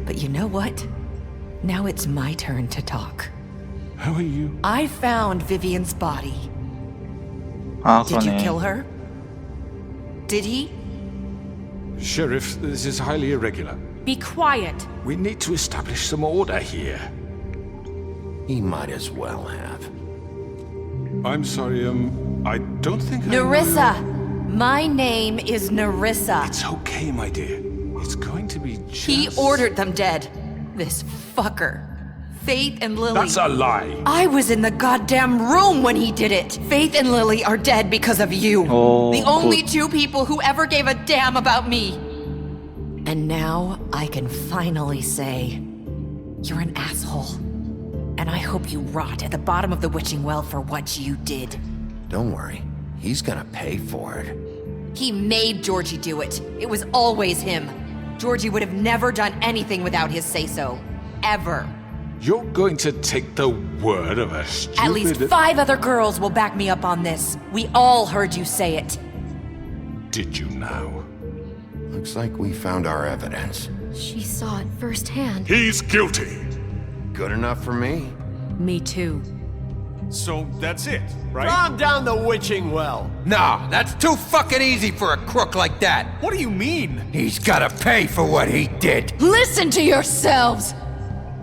But you know what? Now it's my turn to talk. How are you? I found Vivian's body. 아, Did you 그러네. kill her? Did he? Sheriff, this is highly irregular. Be quiet. We need to establish some order here. He might as well have. I'm sorry, I don't think I know Nerissa! your- My name is Nerissa. It's okay, my dear. It's going to be just... He ordered them dead. This fucker. Faith and Lily. That's a lie. I was in the goddamn room when he did it. Faith and Lily are dead because of you. Oh, the only good. two people who ever gave a damn about me. And now I can finally say, you're an asshole. And I hope you rot at the bottom of the witching well for what you did. Don't worry. He's gonna pay for it. He made Georgie do it. It was always him. Georgie would have never done anything without his say-so. Ever. You're going to take the word of a stupid... At least 5 other girls will back me up on this. We all heard you say it. Did you now? Looks like we found our evidence. She saw it firsthand. He's guilty. Good enough for me. Me too. So that's it, right? Calm down the witching well. Nah, that's too fucking easy for a crook like that. What do you mean? He's gotta pay for what he did. Listen to yourselves!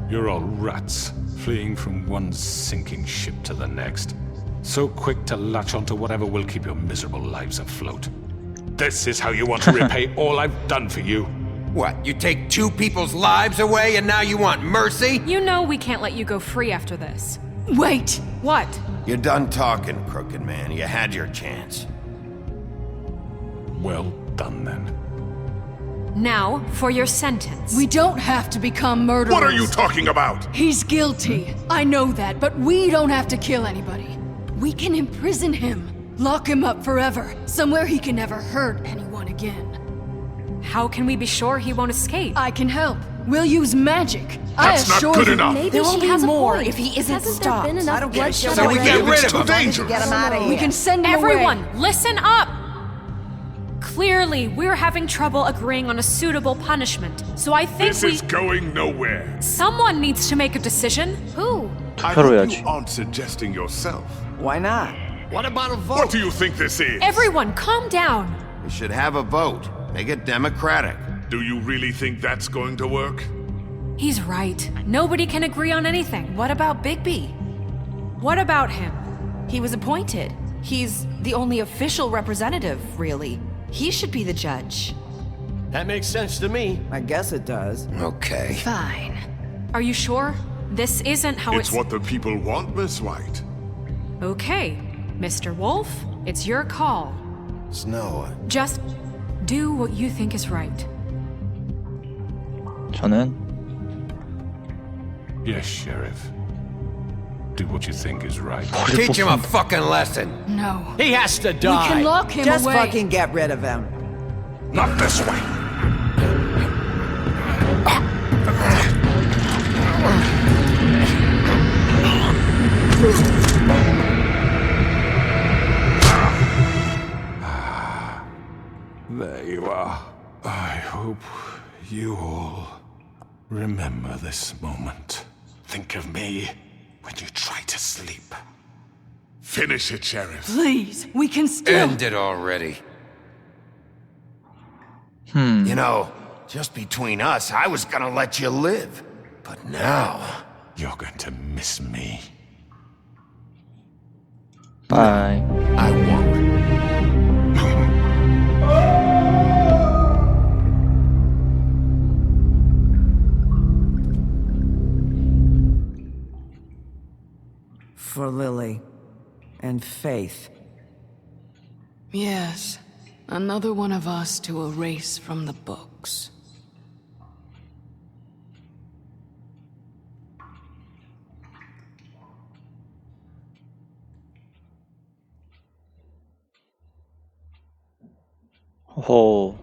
You're all rats, fleeing from one sinking ship to the next. So quick to latch onto whatever will keep your miserable lives afloat. This is how you want to repay all I've done for you. What, you take 2 people's lives away and now you want mercy? You know we can't let you go free after this. Wait! What? You're done talking, crooked man. You had your chance. Well done, then. Now, for your sentence. We don't have to become murderers. What are you talking about? He's guilty. I know that, but we don't have to kill anybody. We can imprison him. Lock him up forever. Somewhere he can never hurt anyone again. How can we be sure he won't escape? I can help. We'll use magic. That's not good enough. Maybe There will she be has a more point. if he isn't Hasn't stopped. there been enough I don't give a bloodshed shit. So we get rid of Too him. dangerous. Get him out of here. We can send him Everyone, away. listen up! Clearly, we're having trouble agreeing on a suitable punishment, so I think This is going nowhere. someone needs to make a decision. Who? I 투표로 hope 해야지. you aren't suggesting yourself. Why not? What about a vote? What do you think this is? Everyone, calm down. We should have a vote. Make it democratic. Do you really think that's going to work? He's right. Nobody can agree on anything. What about Bigby? What about him? He was appointed. He's the only official representative, really. He should be the judge. That makes sense to me. I guess it does. Okay. Fine. Are you sure? This isn't how It's what the people want, Miss White. Okay, Mr. Wolf, it's your call. Snow, Just do what you think is right. 저는 Yes, Sheriff. Do what you think is right. Teach him a fucking lesson. No. He has to We die. can lock him Just away. fucking get rid of him. Not this way. There you are. I hope you all remember this moment. Think of me when you try to sleep. Finish it, Sheriff. Please, we can still. End it already. you know, just between us, I was gonna let you live. But now... You're going to miss me. 바이. I won't. For Lily and Faith. Yes. Another one of us to erase from the books. 호.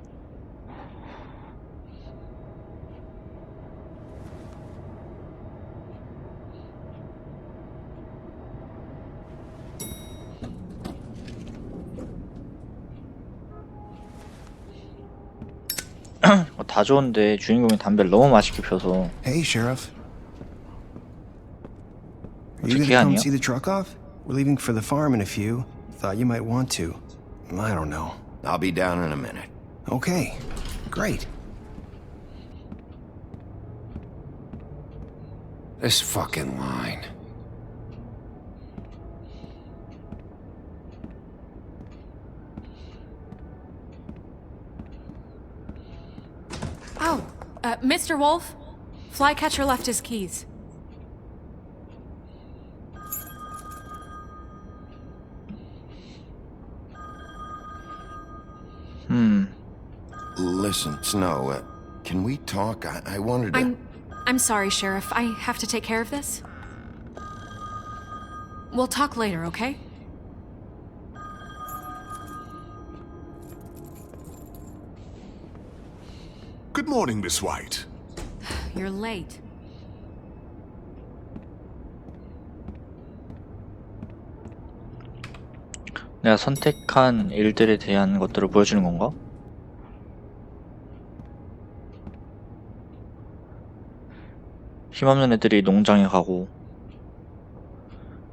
다 좋은데 주인공이 담배를 너무 맛있게 펴서. Hey, Sheriff. Are you 어떻게 gonna come 하냐? see the truck off? We're leaving for the farm in a few. Thought you might want to. I don't know. I'll be down in a minute. Okay, great. This fucking line. Oh, Mr. Wolf? Flycatcher left his keys. Listen, Snow, can we talk? I wanted to... I'm sorry, Sheriff. I have to take care of this. We'll talk later, okay? Good morning, Miss White. You're late. 내가 선택한 일들에 대한 것들을 보여주는 건가? 힘없는 애들이 농장에 가고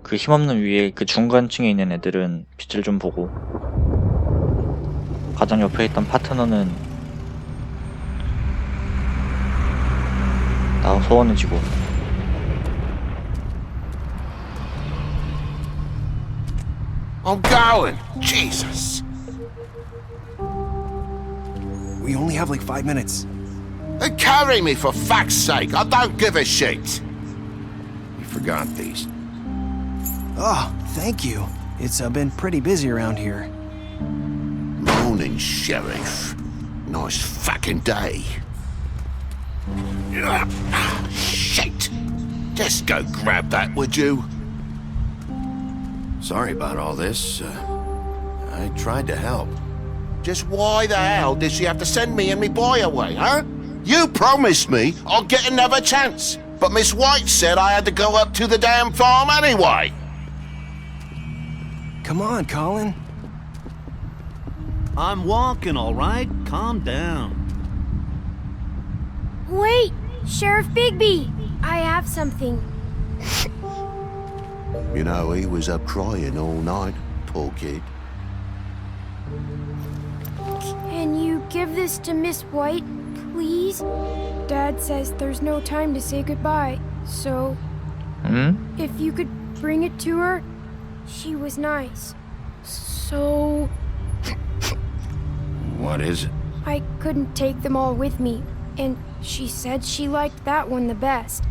그 힘없는 위에 그 중간층에 있는 애들은 빛을 좀 보고 가장 옆에 있던 파트너는 나 소원해지고. I'm going! Jesus! We only have like 5 minutes. Carry me, for fuck's sake! I don't give a shit! You forgot these. Oh, thank you. It's been pretty busy around here. Morning, Sheriff. Nice fucking day. Shit! Just go grab that, would you? Sorry about all this. I tried to help. Just why the hell did she have to send me and me boy away, huh? You promised me I'll get another chance, but Miss White said I had to go up to the damn farm anyway. Come on, Colin. I'm walking, all right? Calm down. Wait! Sheriff Bigby! I have something. You know, he was up crying all night, poor kid. Can you give this to Miss White, please? Dad says there's no time to say goodbye, so... If you could bring it to her, she was nice. So... What is it? I couldn't take them all with me, and she said she liked that one the best.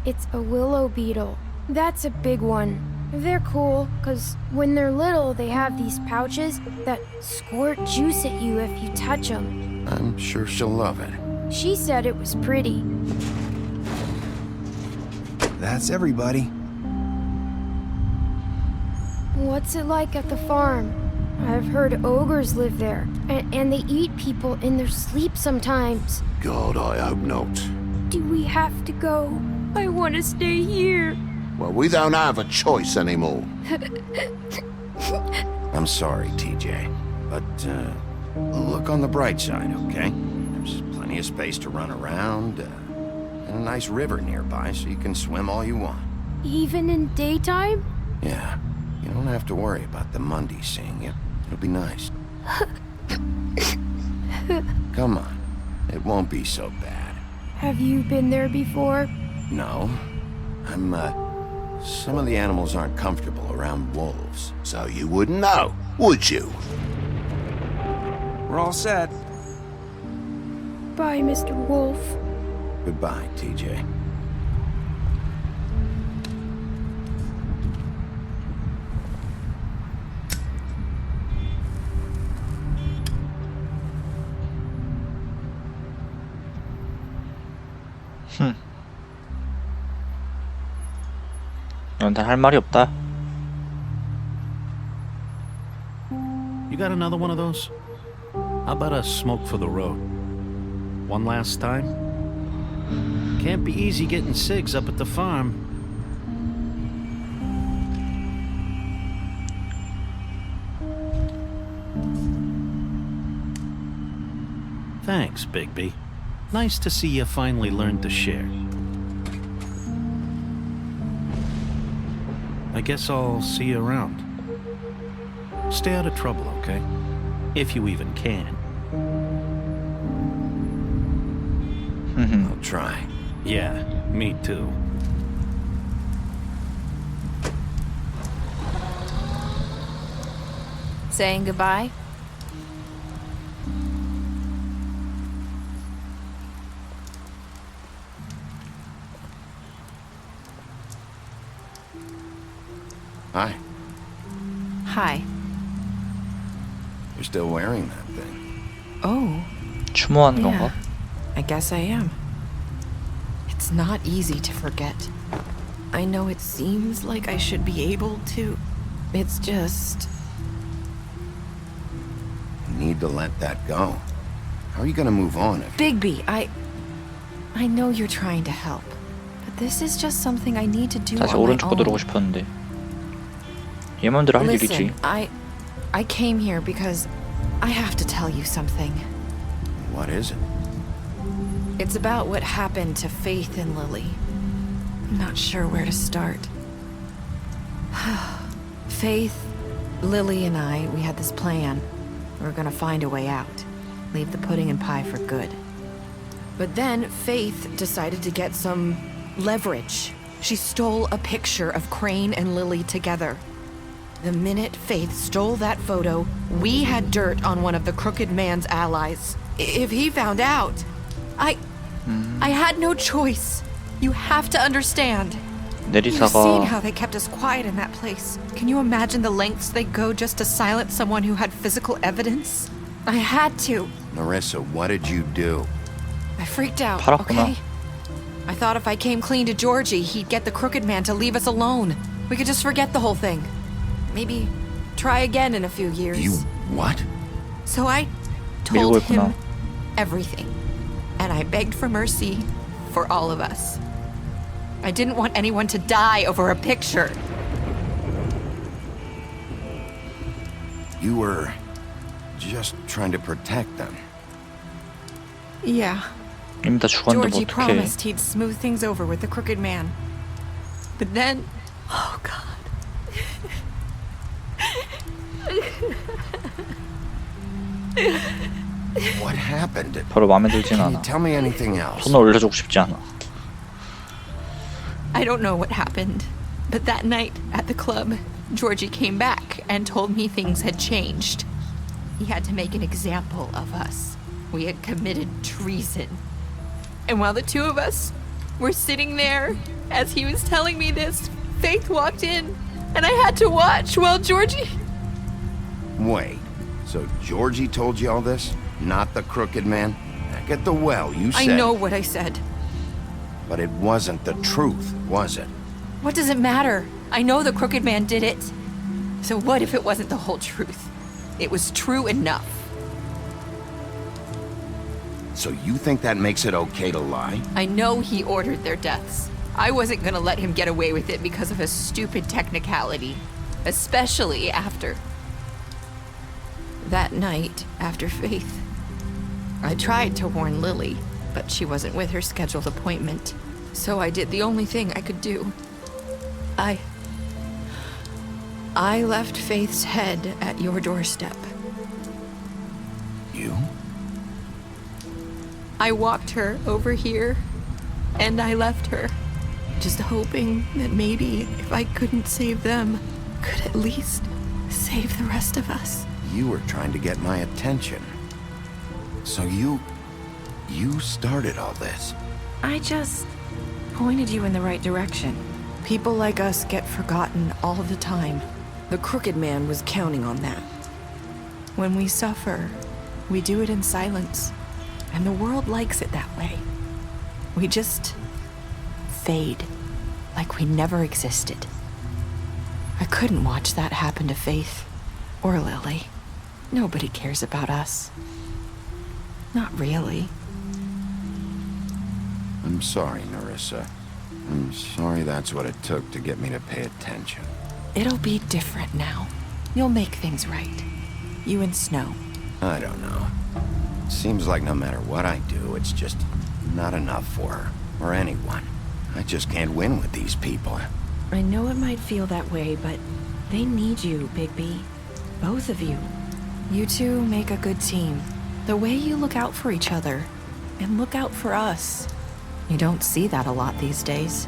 It's a willow beetle. That's a big one. They're cool, because when they're little, they have these pouches that squirt juice at you if you touch them. I'm sure she'll love it. She said it was pretty. That's everybody. What's it like at the farm? I've heard ogres live there, and they eat people in their sleep sometimes. God, I hope not. Do we have to go? I want to stay here. Well, we don't have a choice anymore. I'm sorry, TJ, but look on the bright side, okay? There's plenty of space to run around, and a nice river nearby so you can swim all you want. Even in daytime? Yeah, you don't have to worry about the Mundies seeing you. It'll be nice. Come on, it won't be so bad. Have you been there before? No, some of the animals aren't comfortable around wolves, so you wouldn't know, would you? We're all set. Bye, Mr. Wolf. Goodbye, TJ. 넌 다 할 말이 없다. You got another one of those? How about a smoke for the road? One last time? Can't be easy getting cigs up at the farm. Thanks, Bigby. Nice to see you finally learned to share. I guess I'll see you around. Stay out of trouble, okay? If you even can. I'll try. Yeah, me too. Saying goodbye? Hi. Hi. You're still wearing that thing. Oh. 추모하는 Yeah, 건가? I guess I am. It's not easy to forget. I know it seems like I should be able to. It's just... You need to let that go. How are you gonna move on if... Bigby, I know you're trying to help, but this is just something I need to do 다시 on my 오른쪽으로 들어오고 own. 싶었는데 얘 맘대로 할 일이지. Listen, I came here because I have to tell you something. What is it? It's about what happened to Faith and Lily. I'm not sure where to start. Faith, Lily, and I, we had this plan. We were gonna find a way out. Leave the pudding and pie for good. But then Faith decided to get some leverage. She stole a picture of Crane and Lily together. The minute Faith stole that photo, we had dirt on one of the Crooked Man's allies. If he found out, I had no choice. You have to understand. You've seen how they kept us quiet in that place. Can you imagine the lengths they go just to silence someone who had physical evidence? I had to. Marissa, what did you do? I freaked out, 팔았구나. okay? I thought if I came clean to Georgie, he'd get the Crooked Man to leave us alone. We could just forget the whole thing. Maybe try again in a few years. You what? So I told him 밀고 everything. And I begged for mercy for all of us. I didn't want anyone to die over a picture. You were just trying to protect them. Yeah. 이미 다 죽었는데 뭐 Georgie 어떡해. promised he'd smooth things over with the Crooked Man. But then... Oh, God. What happened? 별로 마음에 들진 Can you 않아. tell me anything else? 손을 올려주고 싶지 않아. I don't know what happened, but that night at the club, Georgie came back and told me things had changed. He had to make an example of us. We had committed treason. And while the two of us were sitting there, as he was telling me this, Faith walked in, and I had to watch while Georgie... Wait, so Georgie told you all this? Not the Crooked Man? Back at the well, you said... I know what I said. But it wasn't the truth, was it? What does it matter? I know the Crooked Man did it. So what if it wasn't the whole truth? It was true enough. So you think that makes it okay to lie? I know he ordered their deaths. I wasn't gonna let him get away with it because of a stupid technicality. Especially after... that night, after Faith. I tried to warn Lily, but she wasn't with her scheduled appointment. So I did the only thing I could do. I left Faith's head at your doorstep. You? I walked her over here, and I left her, just hoping that maybe if I couldn't save them, could at least save the rest of us. You were trying to get my attention. So you started all this. I just pointed you in the right direction. People like us get forgotten all the time. The Crooked Man was counting on that. When we suffer, we do it in silence. And the world likes it that way. We just fade, like we never existed. I couldn't watch that happen to Faith or Lily. Nobody cares about us. Not really. I'm sorry, Nerissa. I'm sorry that's what it took to get me to pay attention. It'll be different now. You'll make things right. You and Snow. I don't know. It seems like no matter what I do, it's just not enough for her, or anyone. I just can't win with these people. I know it might feel that way, but they need you, Bigby. Both of you. You two make a good team. The way you look out for each other, and look out for us. You don't see that a lot these days.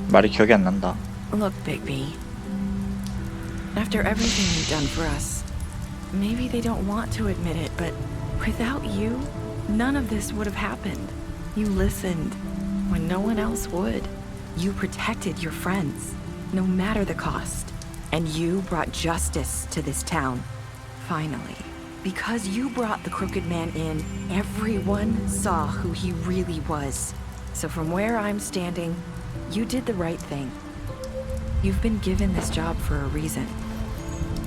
말이 기억이 안 난다. Look, Bigby. After everything you've done for us, maybe they don't want to admit it, but without you, none of this would have happened. You listened when no one else would. You protected your friends, no matter the cost. And you brought justice to this town. Finally. Because you brought the Crooked Man in, everyone saw who he really was. So from where I'm standing, you did the right thing. You've been given this job for a reason.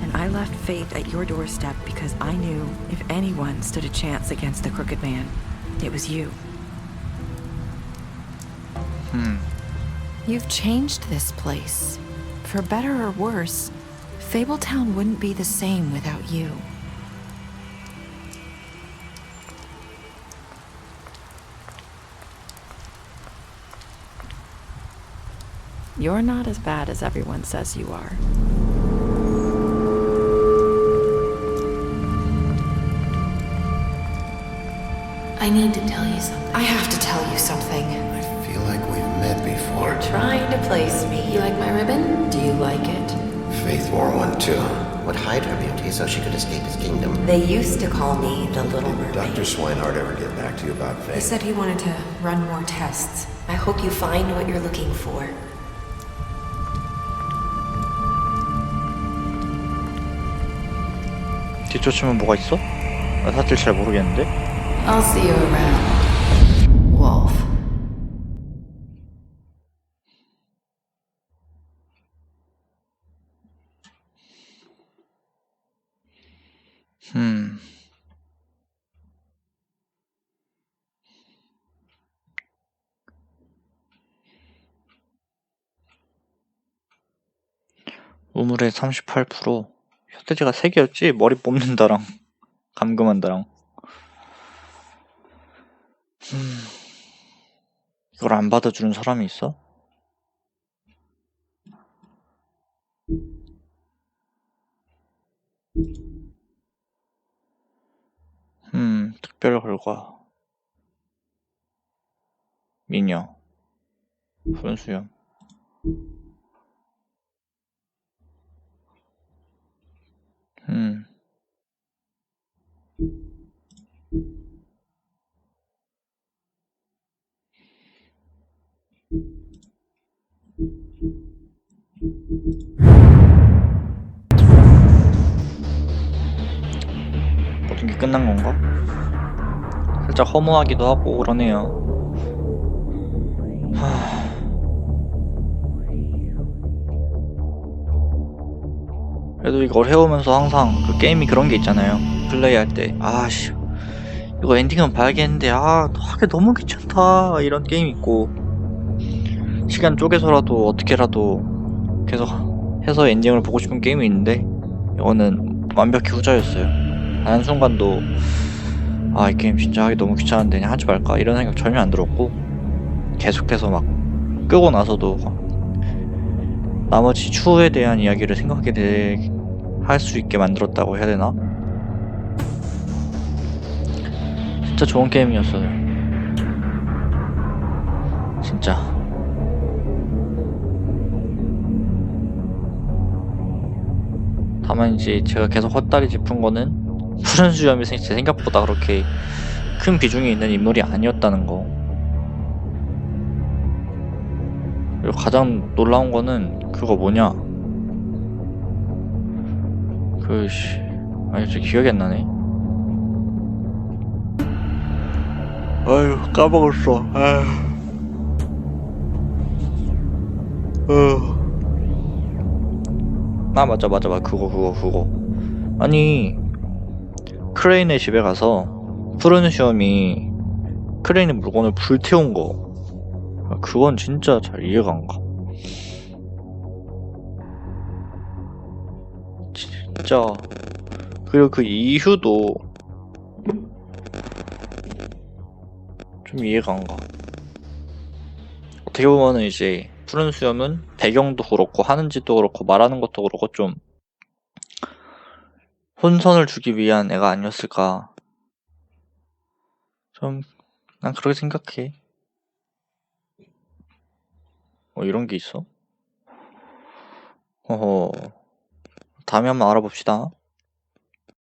And I left Faith at your doorstep because I knew if anyone stood a chance against the Crooked Man, it was you. You've changed this place. For better or worse, Fabletown wouldn't be the same without you. You're not as bad as everyone says you are. I need to tell you something. I have to tell you something. I feel like we've met before. You're trying to place me. You like my ribbon? Do you like it? Faith wore one too. Would hide her beauty so she could escape his kingdom. They used to call me the Little Mermaid. Dr. Swinehart ever get back to you about Faith? He said he wanted to run more tests. I hope you find what you're looking for. 뒤쫓으면 뭐가 있어? 나 사실 잘 모르겠는데? I'll see you around, Wolf. 우물의 38%. 혈대지가 3개였지? 머리 뽑는다랑 감금한다랑. 이걸 안 받아주는 사람이 있어? 특별 결과. 미녀. 푸른 수염. 모든 게 끝난 건가? 살짝 허무하기도 하고 그러네요. 그래도 이걸 해오면서 항상 그 게임이 그런 게 있잖아요. 플레이할 때 아씨 이거 엔딩은 봐야겠는데 하기 너무 귀찮다 이런 게임이 있고, 시간 쪼개서라도 어떻게라도 계속 해서 엔딩을 보고 싶은 게임이 있는데 이거는 완벽히 후자였어요. 단 한순간도 이 게임 진짜 하기 너무 귀찮은데 그냥 하지 말까 이런 생각 전혀 안 들었고, 계속해서 막 끄고 나서도 나머지 추후에 대한 이야기를 생각하게 할 수 있게 만들었다고 해야 되나? 진짜 좋은 게임이었어요. 진짜. 다만 이제 제가 계속 헛다리 짚은 거는 푸른 수염이 제 생각보다 그렇게 큰 비중이 있는 인물이 아니었다는 거. 그리고 가장 놀라운 거는 그거 뭐냐, 진짜 기억이 안 나네. 아유 까먹었어. 아 맞아 그거 아니 크레인의 집에 가서 푸른 수염이 크레인의 물건을 불태운 거 그건 진짜 잘 이해가 안 가. 진짜. 그리고 그 이유도 좀 이해가 안 가. 어떻게 보면은 이제 푸른 수염은 배경도 그렇고 하는 짓도 그렇고 말하는 것도 그렇고 좀 혼선을 주기 위한 애가 아니었을까. 좀 난 그렇게 생각해. 이런 게 있어? 어허. 다음에 한번 알아봅시다.